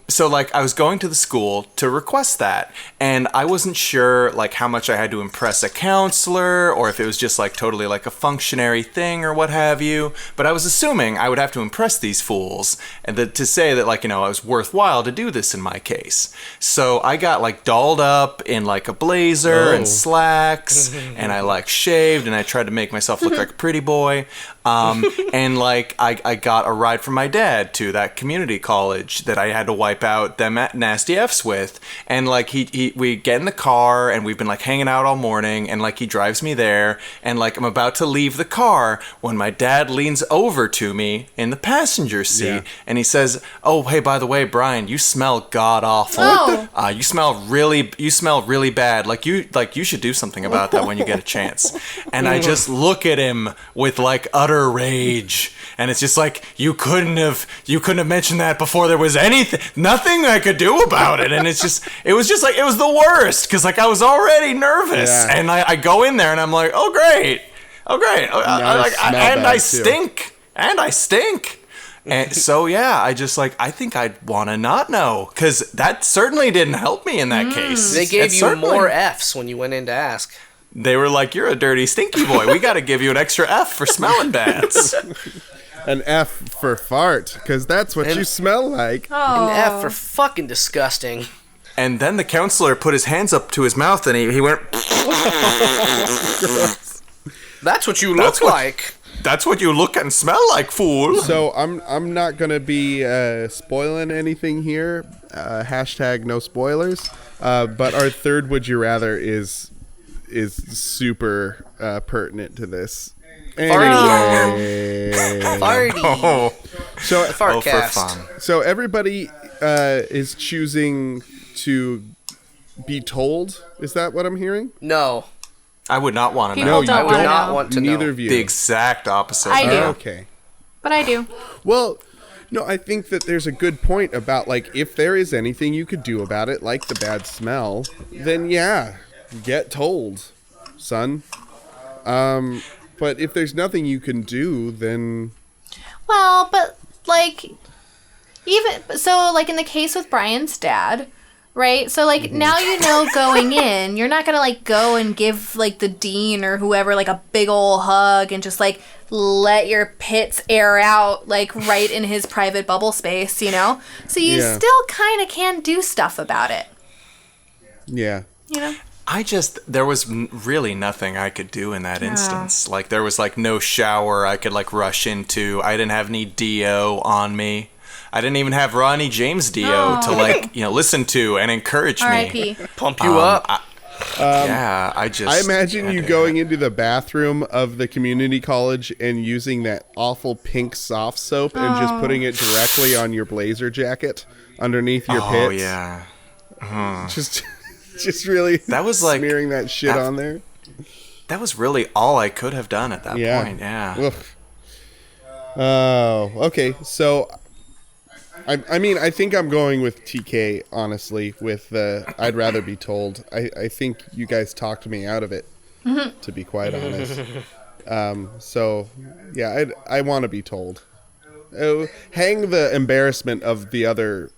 so like I was going to the school to request that, and I wasn't sure like how much I had to impress a counselor or if it was just like totally like a functionary thing or what have you. But I was assuming I would have to impress these fools and to say that like, you know, it was worthwhile to do this in my case. So I got like dolled up in like a blazer and slacks, and I like shaved, and I tried to make myself look like a pretty boy. And like I got a ride from my dad to that community college that I had to wipe out them nasty F's with, and like we get in the car and we've been like hanging out all morning, and like he drives me there, and like I'm about to leave the car when my dad leans over to me in the passenger seat, and he says, "Oh, hey, by the way, Brian, you smell god awful. Oh. You smell really bad. Like you should do something about that when you get a chance." And I just look at him with like utter rage, and it's just like you couldn't have mentioned that before there was nothing I could do about it. And it was the worst, because like I was already nervous, and I go in there and I'm like, oh great, I stink. And so I think I'd want to not know, because that certainly didn't help me in that case. They gave you more F's when you went in to ask. They were like, you're a dirty, stinky boy. We got to give you an extra F for smelling bad. An F for fart, because that's what you smell like. Oh. An F for fucking disgusting. And then the counselor put his hands up to his mouth, and he went... That's what you look like. That's what you look and smell like, fool. So I'm not going to be spoiling anything here. Hashtag no spoilers. But our third would you rather is super pertinent to this. Anyway. Farty. Oh, So Fartcast. for fun. So everybody is choosing to be told. Is that what I'm hearing? No. I would not want to People know. don't I want would to not know. want to Neither know. of you. The exact opposite. I do. Okay. But I do. Well, no, I think that there's a good point about, like, if there is anything you could do about it, like the bad smell, then yeah, get told, son. But if there's nothing you can do, then... Well, but like, in the case with Brian's dad, right? So like now you know going in, you're not gonna like go and give like the dean or whoever like a big ol' hug and just like let your pits air out like right in his private bubble space, you know? So you still kind of can do stuff about it. Yeah. You know? There was really nothing I could do in that instance. Like, there was, like, no shower I could, like, rush into. I didn't have any DO on me. I didn't even have Ronnie James DO to, like, you know, listen to and encourage me. R.I.P. Pump you up. I imagine you going into the bathroom of the community college and using that awful pink soft soap and just putting it directly on your blazer jacket underneath your pits. Oh, yeah. Just really That was like smearing that shit on there. That was really all I could have done at that point. Yeah. Oof. Oh, okay. So, I mean, I think I'm going with TK, honestly, with the I'd rather be told. I think you guys talked me out of it, to be quite honest. So, yeah, I want to be told. Oh, hang the embarrassment of the other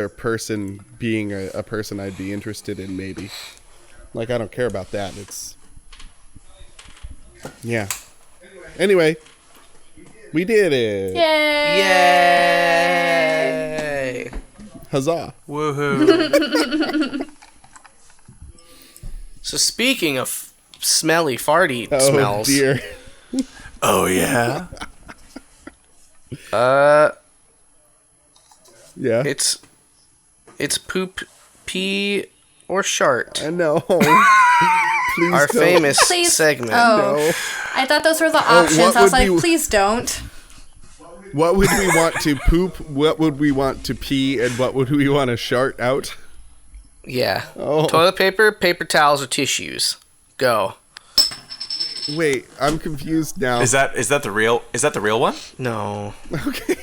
person being a person I'd be interested in, maybe. Like, I don't care about that. It's... Yeah. Anyway, we did it. Yay! Yay! Huzzah. Woohoo. So speaking of smelly farty Oh, smells, dear. Oh, yeah? Yeah. it's poop, pee, or shart. I know. Please Our don't. famous Please. segment. Oh. No. I thought those were the options. what I was would like, be- please don't. What would we want to poop? What would we want to pee? And what would we want to shart out? Yeah. Oh. Toilet paper, paper towels, or tissues. Go. Wait, I'm confused now. Is that the real one? No. Okay.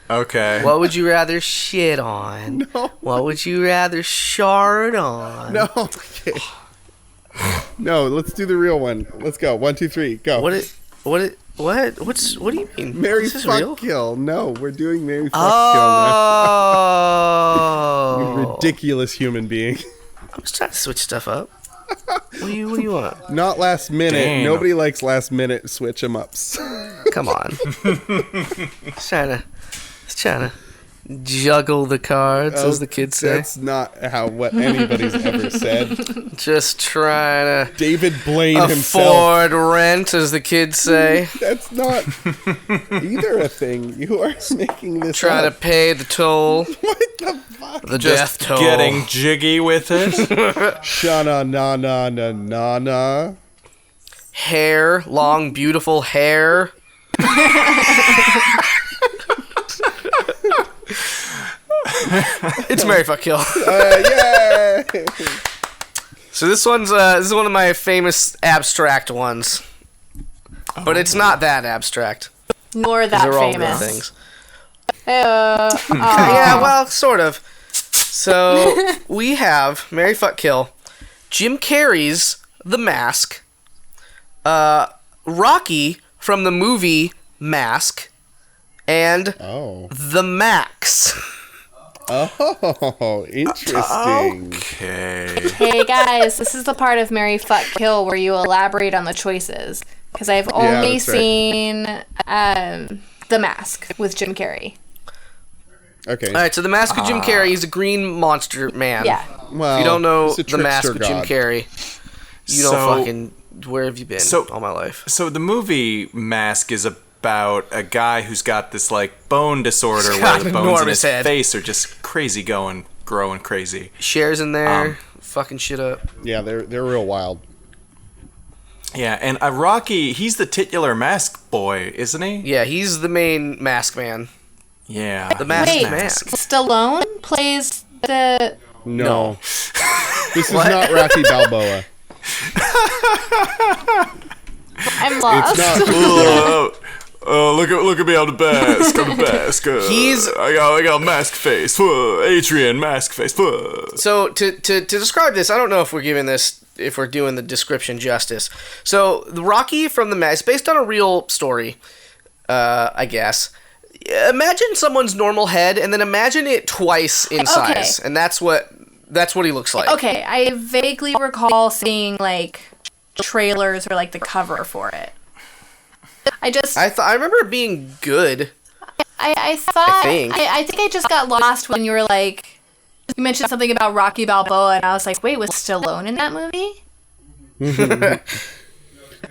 Okay. What would you rather shit on? No. What would you rather shard on? No. Okay. No, let's do the real one. Let's go. 1, 2, 3, go. What do you mean? Mary Is this fuck real? kill. No, we're doing Mary fuck Oh. kill now. You ridiculous human being. I'm just trying to switch stuff up. What do you want? Not last minute. Damn. Nobody likes last minute switch 'em ups. Come on. Just trying to juggle the cards, as the kids say. That's not what anybody's ever said. Just trying to David Blaine himself. afford rent, as the kids say. That's not either a thing. You are making this Trying to up. pay the toll, What the fuck? the death Just toll. getting jiggy with it. Shana na na na na na. Hair, long, beautiful hair. It's Mary Fuck Kill. Yay! So this is one of my famous abstract ones, but it's not that abstract. Nor that They're all real famous. things. Aw. Yeah, well, sort of. So we have Mary Fuck Kill, Jim Carrey's The Mask, Rocky from the movie Mask, and Oh. The Max. Oh, interesting. Okay. Hey guys, this is the part of Mary Fuck Kill where you elaborate on the choices. Because I've only that's right. seen The Mask with Jim Carrey. Okay. All right, so The Mask of Jim Carrey is a green monster man. Yeah. Well, If you don't know he's a The Mask trickster of Jim god. Carrey, you So- don't fucking... Where have you been So- all my life? So the movie Mask is about a guy who's got this like bone disorder He's where got the an bones in enormous his head. face are just growing crazy. Shares in there, fucking shit up. Yeah, they're real wild. Yeah, and Rocky, he's the titular mask boy, isn't he? Yeah, he's the main mask man. Yeah. The masked Wait. mask. Stallone plays the... No. This is not Rocky Balboa. I'm lost. It's not. Look at me on the mask. I'm the mask. I got mask face. Adrian mask face. So to describe this, I don't know if we're doing the description justice. So the Rocky from the Mask, based on a real story, I guess. Imagine someone's normal head, and then imagine it twice in size, and that's what he looks like. Okay, I vaguely recall seeing, like, trailers or, like, the cover for it. I remember it being good. I thought... think. I think I just got lost when you were, like... You mentioned something about Rocky Balboa, and I was like, wait, was Stallone in that movie?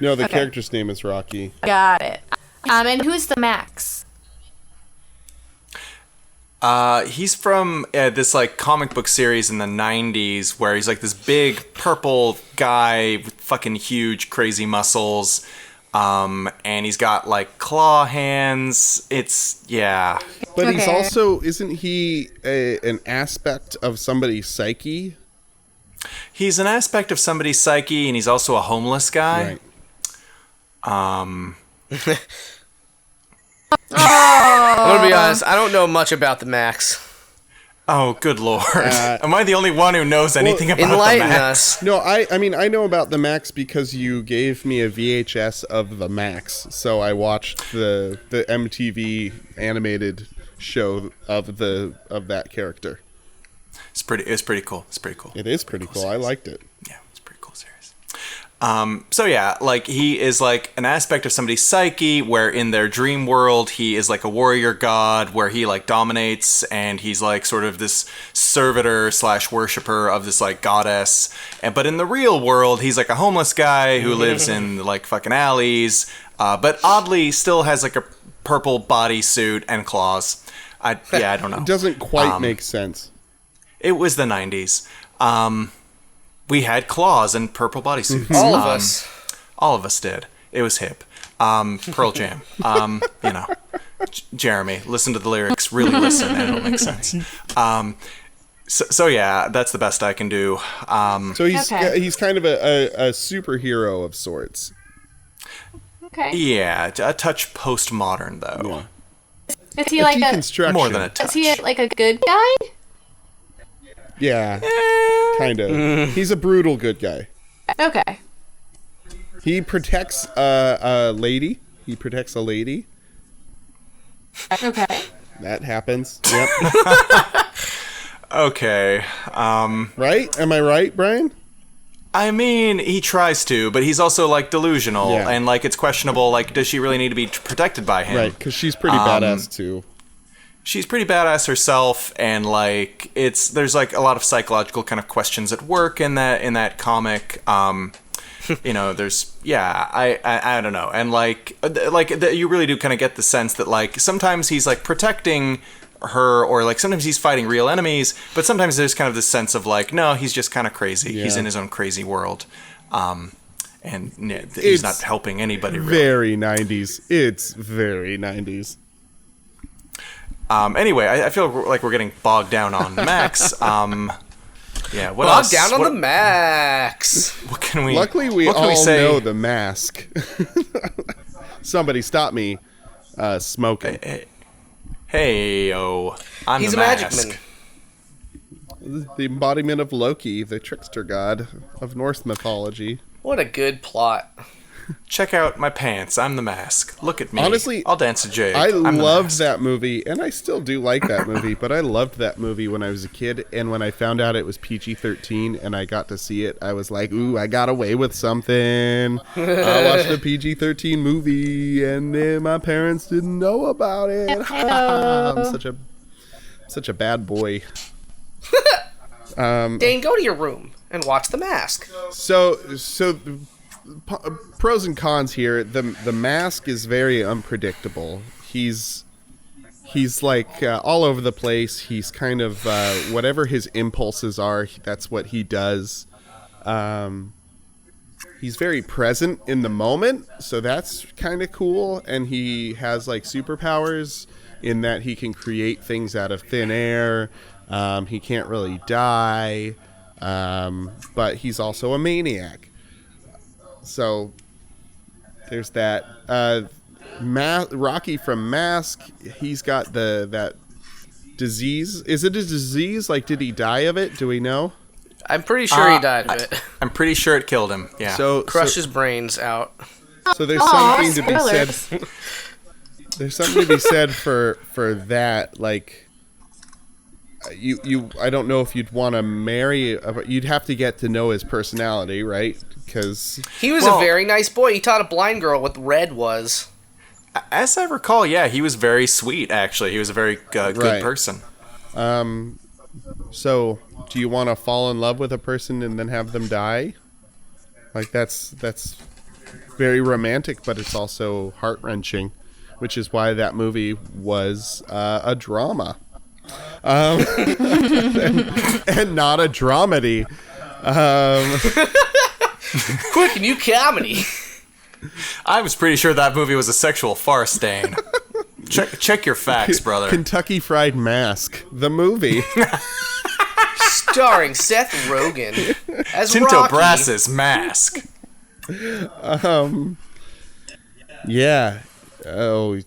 No, the character's name is Rocky. Got it. And who's the Max? He's from this like comic book series in the 90s where he's like this big purple guy with fucking huge crazy muscles. And he's got like claw hands. But he's Okay. also, isn't he an aspect of somebody's psyche? He's an aspect of somebody's psyche, and he's also a homeless guy. Right. I'm gonna be honest. I don't know much about the Max. Oh, good lord. Am I the only one who knows anything about the Enlighten Max? us. No, I mean, I know about the Max because you gave me a VHS of the Max, so I watched the MTV animated show of that character. It's pretty cool. It's pretty cool. It is pretty cool. I liked it. Yeah, it's a pretty cool series. So yeah, like he is like an aspect of somebody's psyche where in their dream world he is like a warrior god where he like dominates and he's like sort of this servitor / worshiper of this like goddess. But in the real world he's like a homeless guy who lives in like fucking alleys, but oddly still has like a purple bodysuit and claws. I don't know. It doesn't quite make sense. It was the 90s. We had claws and purple bodysuits. All of us. All of us did. It was hip. Pearl Jam. Jeremy, listen to the lyrics. Really listen, and it'll make sense. So yeah, that's the best I can do. So he's kind of a superhero of sorts. Okay. Yeah, a touch postmodern though. Is he like a Deconstruction. More than a touch. is he like a good guy? Yeah, kind of. He's a brutal good guy. Okay. He protects a lady. He protects a lady. Okay. That happens. Yep. Okay. Right? Am I right, Brian? I mean, he tries to, but he's also like delusional, Yeah. and like it's questionable. Like, does she really need to be protected by him? Right, because she's pretty badass too. She's pretty badass herself, and like there's like a lot of psychological kind of questions at work in that comic. There's I don't know, and you really do kind of get the sense that like sometimes he's like protecting her, or like sometimes he's fighting real enemies, but sometimes there's kind of this sense of like no, he's just kind of crazy. Yeah. He's in his own crazy world, and he's not helping anybody. Really. Very 90s. It's very 90s. Anyway, I feel like we're getting bogged down on Max. Yeah, what Bogged else? down on the Max. What can we? Luckily, we what can all we say? know the mask. Somebody stop me smoking. Hey, I'm He's the a magic mask. man. The embodiment of Loki, the trickster god of Norse mythology. What a good plot. Check out my pants. I'm the mask. Look at me. Honestly, I'll dance a jig. I I'm the loved mask. that movie, and I still do like that movie, but I loved that movie when I was a kid, and when I found out it was PG-13 and I got to see it, I was like, ooh, I got away with something. I watched the PG-13 movie, and then my parents didn't know about it. I'm such a bad boy. Dane, go to your room and watch The Mask. So pros and cons here. The mask is very unpredictable. He's like all over the place. He's kind of whatever his impulses are, that's what he does. He's very present in the moment, so that's kind of cool. And he has like superpowers in that he can create things out of thin air. He can't really die, but he's also a maniac. So there's that. Rocky from Mask, he's got that disease. Is it a disease? Like, did he die of it? Do we know? I'm pretty sure he died of it. I'm pretty sure it killed him. Yeah. Crushed his brains out. So there's something to be spoilers. said. There's something to be said for that. Like, I don't know if you'd want to marry. You'd have to get to know his personality, right? Because He was a very nice boy. He taught a blind girl what red was. As I recall, yeah, he was very sweet. Actually, he was a very good Right. person. so do you want to fall in love with a person and then have them die? Like that's very romantic, but it's also heart-wrenching, which is why that movie was a drama. And not a dramedy. Quick, new comedy. I was pretty sure that movie was a sexual farce, Dane. check your facts, brother. Kentucky Fried Mask, the movie. Starring Seth Rogen as Tinto Rocky. Brass's Mask. Yeah. Oh,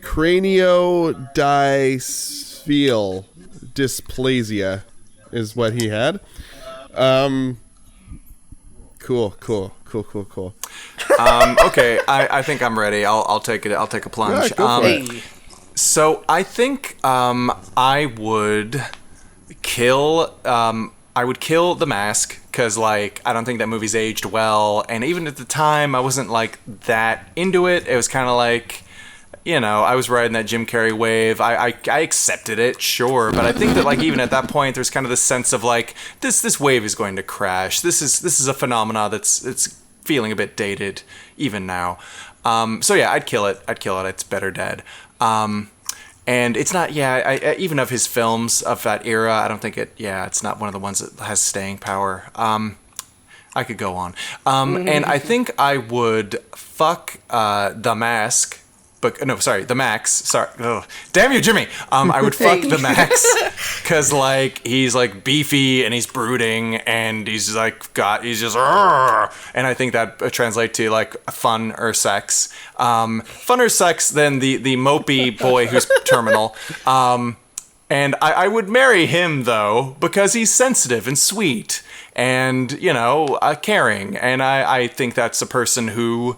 craniodiaphyseal dysplasia is what he had. Cool. Okay, I think I'm ready. I'll take it. I'll take a plunge. Yeah, go for it. Hey. So I think I would kill the Mask because like I don't think that movie's aged well, and even at the time I wasn't like that into it. It was kind of like, you know, I was riding that Jim Carrey wave. I accepted it, sure, but I think that like even at that point there's kind of this sense of like this wave is going to crash. This is a phenomena it's feeling a bit dated even now. So yeah, I'd kill it. It's better dead. And it's not, even of his films of that era, I don't think it's not one of the ones that has staying power. I could go on. And I think I would fuck the Mask. The Max. Sorry. Ugh. Damn you, Jimmy. I would fuck the Max because like he's like beefy and he's brooding and he's just "Arr!" And I think that translates to like fun or sex. Funner sex than the mopey boy who's terminal. And I would marry him though because he's sensitive and sweet and caring, and I think that's a person who,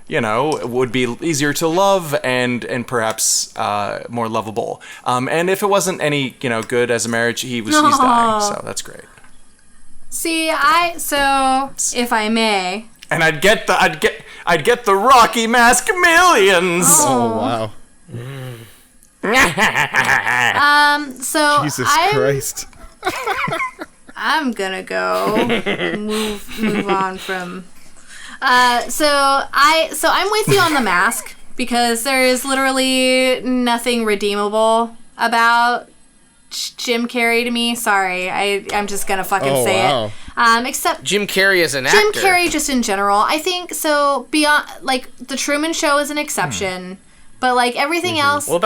would be easier to love and perhaps more lovable. And if it wasn't any, good as a marriage, he's dying. So that's great. See, if I may, and I'd get the Rocky Mask millions. Oh wow. So Jesus Christ. I'm gonna go move on from. So I'm with you on the Mask because there is literally nothing redeemable about Jim Carrey to me. Sorry, I'm just gonna fucking say it. Except Jim Carrey as an actor. Jim Carrey just in general. I think so. Beyond like the Truman Show is an exception, but like everything else. What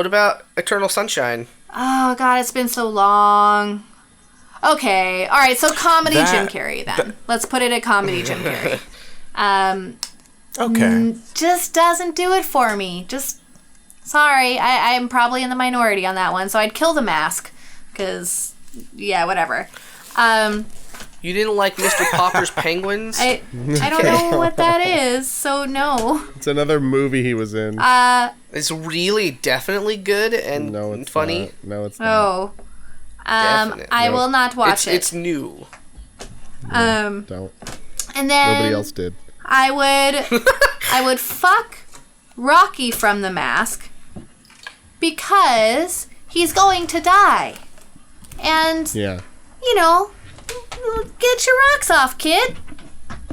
about Eternal Sunshine? Oh God, it's been so long. Okay, all right. So comedy Jim Carrey then. Let's put it at comedy Jim Carrey. Okay. Just doesn't do it for me. Just sorry. I'm probably in the minority on that one. So I'd kill the Mask because whatever. You didn't like Mr. Popper's Penguins? I don't know what that is. So no. It's another movie he was in. It's really definitely good and funny. Not. No, it's not. Oh. I will not watch it. It's new. Don't. And then Nobody else did. I would fuck Rocky from the Mask because he's going to die. And get your rocks off, kid.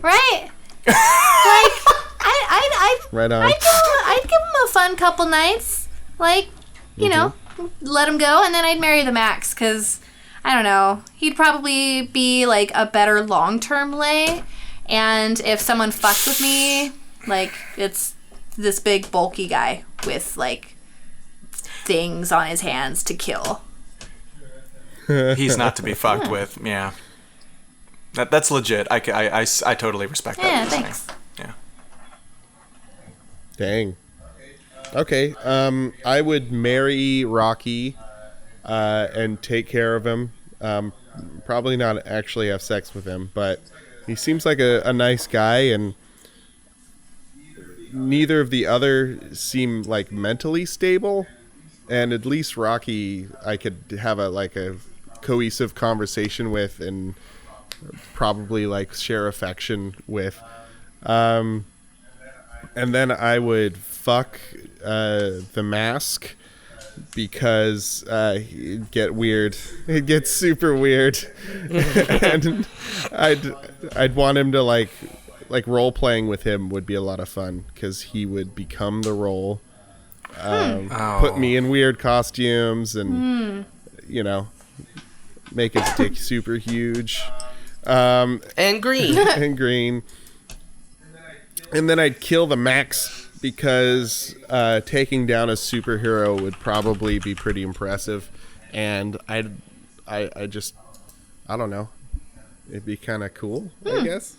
Right? Like Right on. I'd give him a fun couple nights. Like, let him go, and then I'd marry the Max because I don't know. He'd probably be like a better long-term lay. And if someone fucks with me, like, it's this big bulky guy with, like, things on his hands to kill. He's not to be fucked with, yeah. That's legit. I totally respect that. Yeah, thanks. Yeah. Dang. Okay, I would marry Rocky and take care of him. Probably not actually have sex with him, but he seems like a nice guy, and neither of the other seem like mentally stable. And at least Rocky, I could have a cohesive conversation with, and probably like share affection with. And then I would fuck the Mask because it'd get weird. It gets super weird, and I'd want him to like role playing with him would be a lot of fun because he would become the role, put me in weird costumes, and make his dick super huge, and green, and then I'd kill the Max. Because taking down a superhero would probably be pretty impressive, and I don't know, it'd be kind of cool, I guess,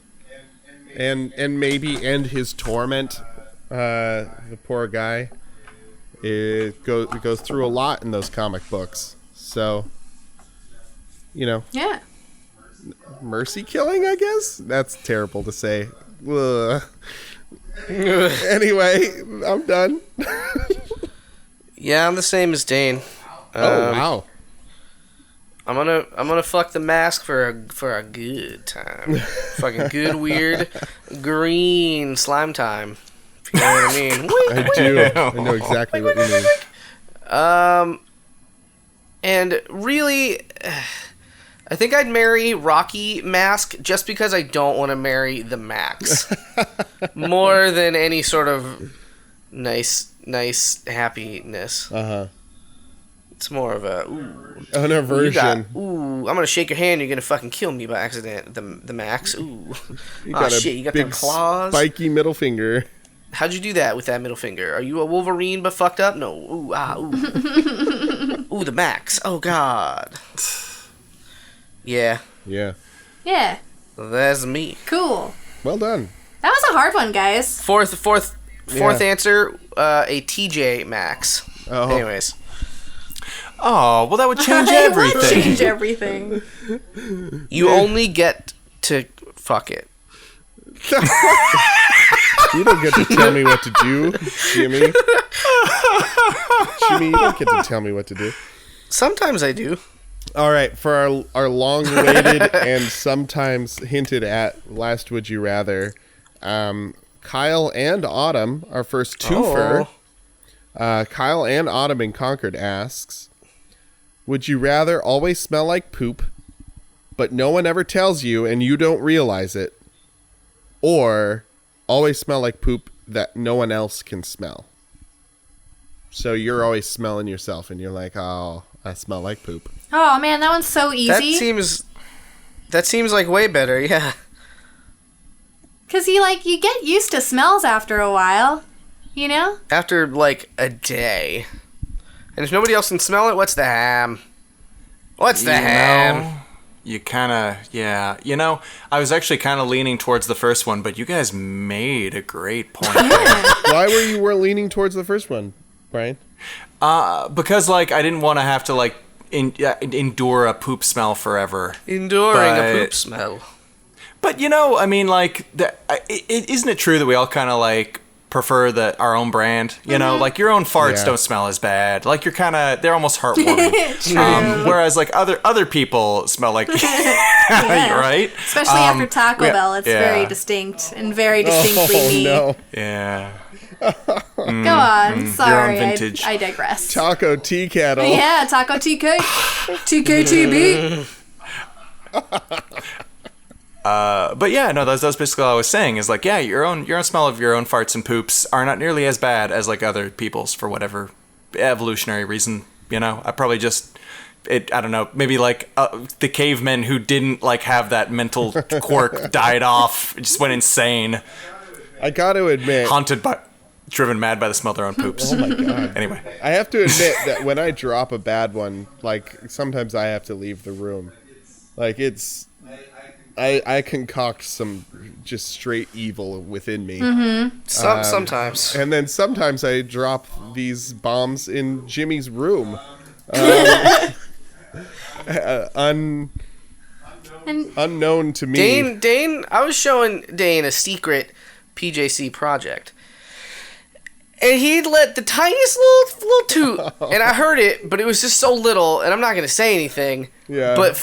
and maybe end his torment The poor guy. It goes through a lot in those comic books. So, Yeah. mercy killing, I guess? That's terrible to say. Ugh. Anyway, I'm done. Yeah, I'm the same as Dane. Oh, wow. I'm gonna fuck the mask for a good time. Fucking good, weird, green slime time. If you know what I mean. I do. I know exactly what you mean. And really, I think I'd marry Rocky Mask just because I don't want to marry the Max. More than any sort of nice happiness. Uh-huh. It's more of a, ooh. An aversion. I'm gonna shake your hand, you're gonna fucking kill me by accident, the Max. Ooh. You got shit, you got them big claws. spiky middle finger. How'd you do that with that middle finger? Are you a Wolverine but fucked up? No. Ooh, ooh. Ooh, the Max. Oh, God. Yeah. Yeah. Yeah. That's me. Cool. Well done. That was a hard one, guys. Fourth Yeah. answer, a TJ Max. Oh. Anyways. Oh, well, that would change It would everything. change everything. You only get to fuck it. You don't get to tell me what to do, Jimmy. Jimmy, you don't get to tell me what to do. Sometimes I do. All right, for our long-awaited and sometimes hinted at last Would You Rather, Kyle and Autumn, our first twofer. Kyle and Autumn in Concord asks, would you rather always smell like poop, but no one ever tells you and you don't realize it, or always smell like poop that no one else can smell? So you're always smelling yourself and you're like, oh, I smell like poop. Oh, man, that one's so easy. That seems like way better, yeah. Because you get used to smells after a while, you know? After, like, a day. And if nobody else can smell it, what's the ham? What's the ham? You kind of, yeah. I was actually kind of leaning towards the first one, but you guys made a great point. Why were you leaning towards the first one, Brian? Because, I didn't want to have to, endure a poop smell forever. Enduring a poop smell. But, isn't it true that we all kind of, prefer our own brand? Your own farts don't smell as bad. They're almost heartwarming. Whereas other people smell like, right? Especially after Taco Bell, it's very distinct and very distinctly me. No. Yeah. Go on, sorry, vintage. I digress. Taco tea kettle. Yeah, Taco TK, TKTB. But yeah, no, that's basically all I was saying is your own smell of your own farts and poops are not nearly as bad as other people's for whatever evolutionary reason. I probably I don't know, maybe the cavemen who didn't have that mental quirk died off, just went insane. I got to admit, driven mad by the smell of their own poops. Oh my god. Anyway, I have to admit that when I drop a bad one, sometimes I have to leave the room. I concoct some just straight evil within me. Mm-hmm. Sometimes. And then sometimes I drop these bombs in Jimmy's room. Unknown to me. Dane, I was showing Dane a secret PJC project. And he'd let the tiniest little toot, and I heard it, but it was just so little, and I'm not going to say anything. Yeah, but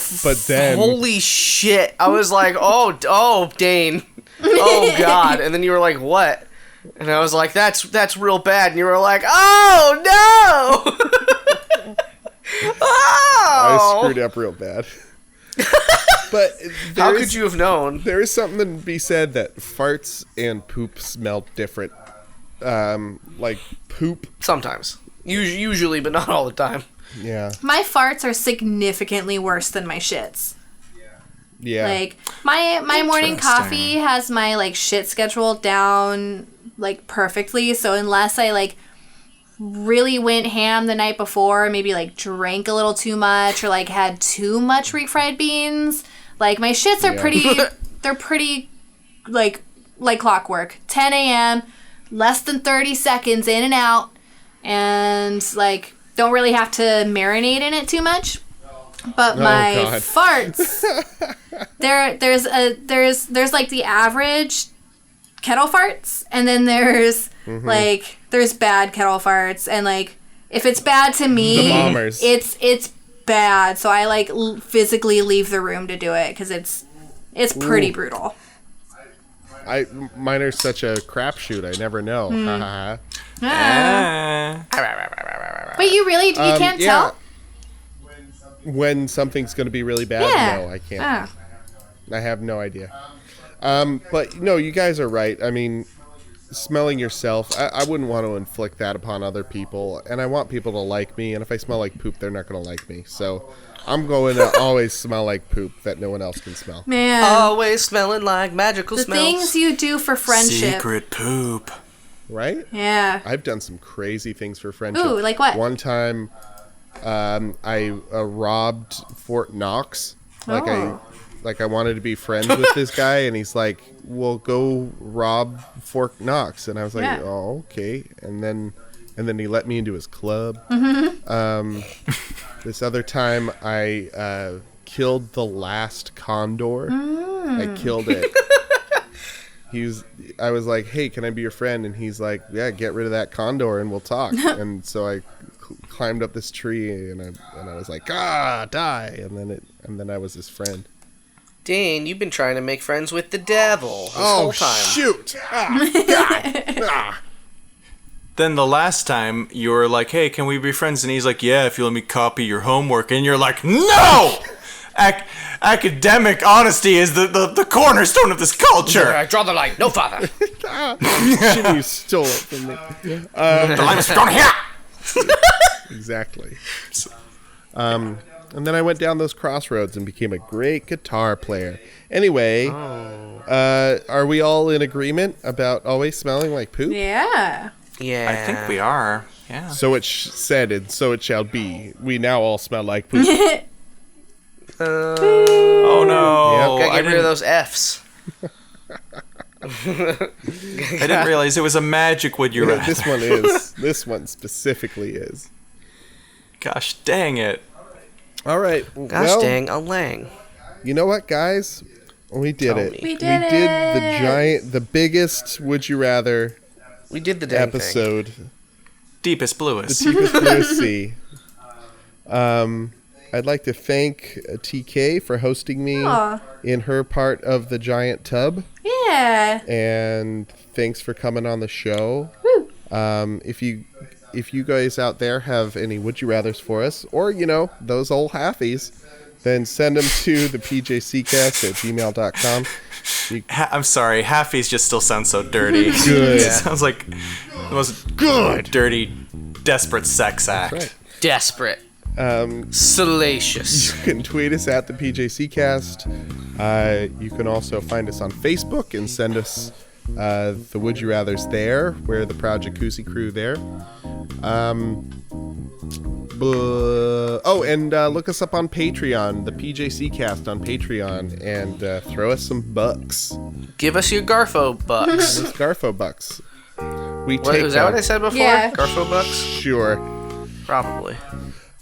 then... Holy shit. I was like, oh, Dane. Oh, God. And then you were like, what? And I was like, that's real bad. And you were like, oh, no! I screwed up real bad. But how could you have known? There is something to be said that farts and poop smell different. Poop. Sometimes. Usually, but not all the time. Yeah. My farts are significantly worse than my shits. Yeah. My morning coffee has my shit schedule down perfectly. So unless I really went ham the night before, maybe drank a little too much or had too much refried beans, my shits are pretty they're pretty like clockwork. 10 a.m. less than 30 seconds in and out, and like don't really have to marinate in it too much. But my God. farts, there's like the average kettle farts, and then there's like there's bad kettle farts, and like if it's bad to me, The bombers. it's bad. So I like physically leave the room to do it because it's pretty brutal. Mine are such a crapshoot. I never know. Wait, you really you can't tell? When something's going to be really bad? Yeah. No, I can't. Ah. I have no idea. But no, you guys are right. I mean, smelling yourself, I wouldn't want to inflict that upon other people, and I want people to like me, and if I smell like poop, they're not going to like me. So I'm going to always smell like poop that no one else can smell. Man. Always smelling like magical The smells. things you do for friendship. Secret poop. Right? Yeah. I've done some crazy things for friendship. Ooh, like what? One time, I robbed Fort Knox. Oh. I wanted to be friends with this guy, and he's like, "Well, go rob Fort Knox," and I was like, Yeah. "Oh, okay." And then he let me into his club. This other time, I killed the last condor. I killed it. I was like, "Hey, can I be your friend?" And he's like, "Yeah, get rid of that condor and we'll talk." And so I climbed up this tree, and I was like, die, and then I was his friend. Dane, you've been trying to make friends with the devil this whole time. Shoot! Then the last time you were like, "Hey, can we be friends?" And he's like, "Yeah, if you let me copy your homework." And you're like, "No! Academic honesty is the cornerstone of this culture." I draw the line. No, father. You stole it from me. The line is drawn here. Exactly. And then I went down those crossroads and became a great guitar player. Anyway, are we all in agreement about always smelling like poop? Yeah. Yeah. I think we are. Yeah. So it said, and so it shall be. We now all smell like poop. Oh no! Gotta I get rid of those F's. I didn't realize it was a magic would you rather. This one is. This one specifically is. Gosh dang it. All right. Gosh dang a lang. You know what, guys? We did Tell it. me. We did it. The biggest Would You Rather We did the dang episode. Deepest, bluest. The deepest bluest sea. I'd like to thank TK for hosting me Aw. in her part of the giant tub. Yeah. And thanks for coming on the show. Woo. If you guys out there have any Would You Rathers for us, or, those old halfies, then send them to the PJCcast@gmail.com. I'm sorry, halfies just still sound so dirty. Good. It sounds like the most dirty, desperate sex act. Right. Desperate. Salacious. You can tweet us at the PJCcast. You can also find us on Facebook and send us the Would You Rathers there. We're the Proud Jacuzzi crew there. And look us up on Patreon, the PJCcast on Patreon, and throw us some bucks. Give us your Garfo bucks. Those Garfo bucks. We What, take was that what I said before? Yeah. Garfo bucks? Sure. Probably.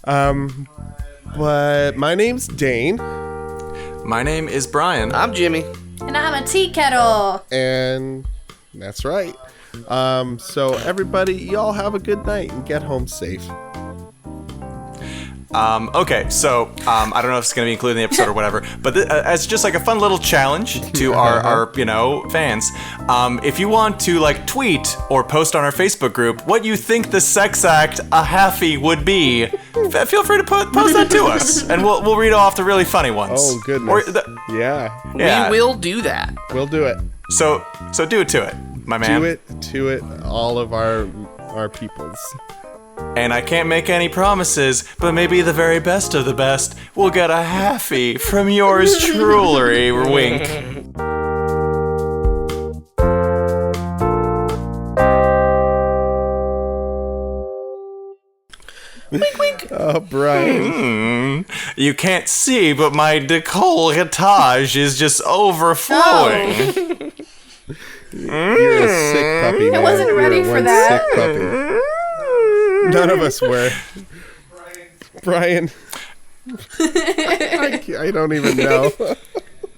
But my name's Dane, My name is Brian. I'm Jimmy. And I'm a tea kettle. and that's right. So everybody, y'all have a good night and get home safe. Okay, so I don't know if it's going to be included in the episode or whatever, but as just like a fun little challenge to our fans, if you want to like tweet or post on our Facebook group what you think the sex act a halfie would be, feel free to post that to us, and we'll read off the really funny ones. Oh, goodness. Yeah. We will do that. We'll do it. So do it to it, my man. To it, all of our peoples. And I can't make any promises, but maybe the very best of the best will get a halfie from yours truly. Wink. Wink, wink. Oh, Brian. You can't see, but my décolletage is just overflowing. You're a sick puppy, man. I wasn't ready You're for one that. sick puppy. None of us were. Brian. I don't even know.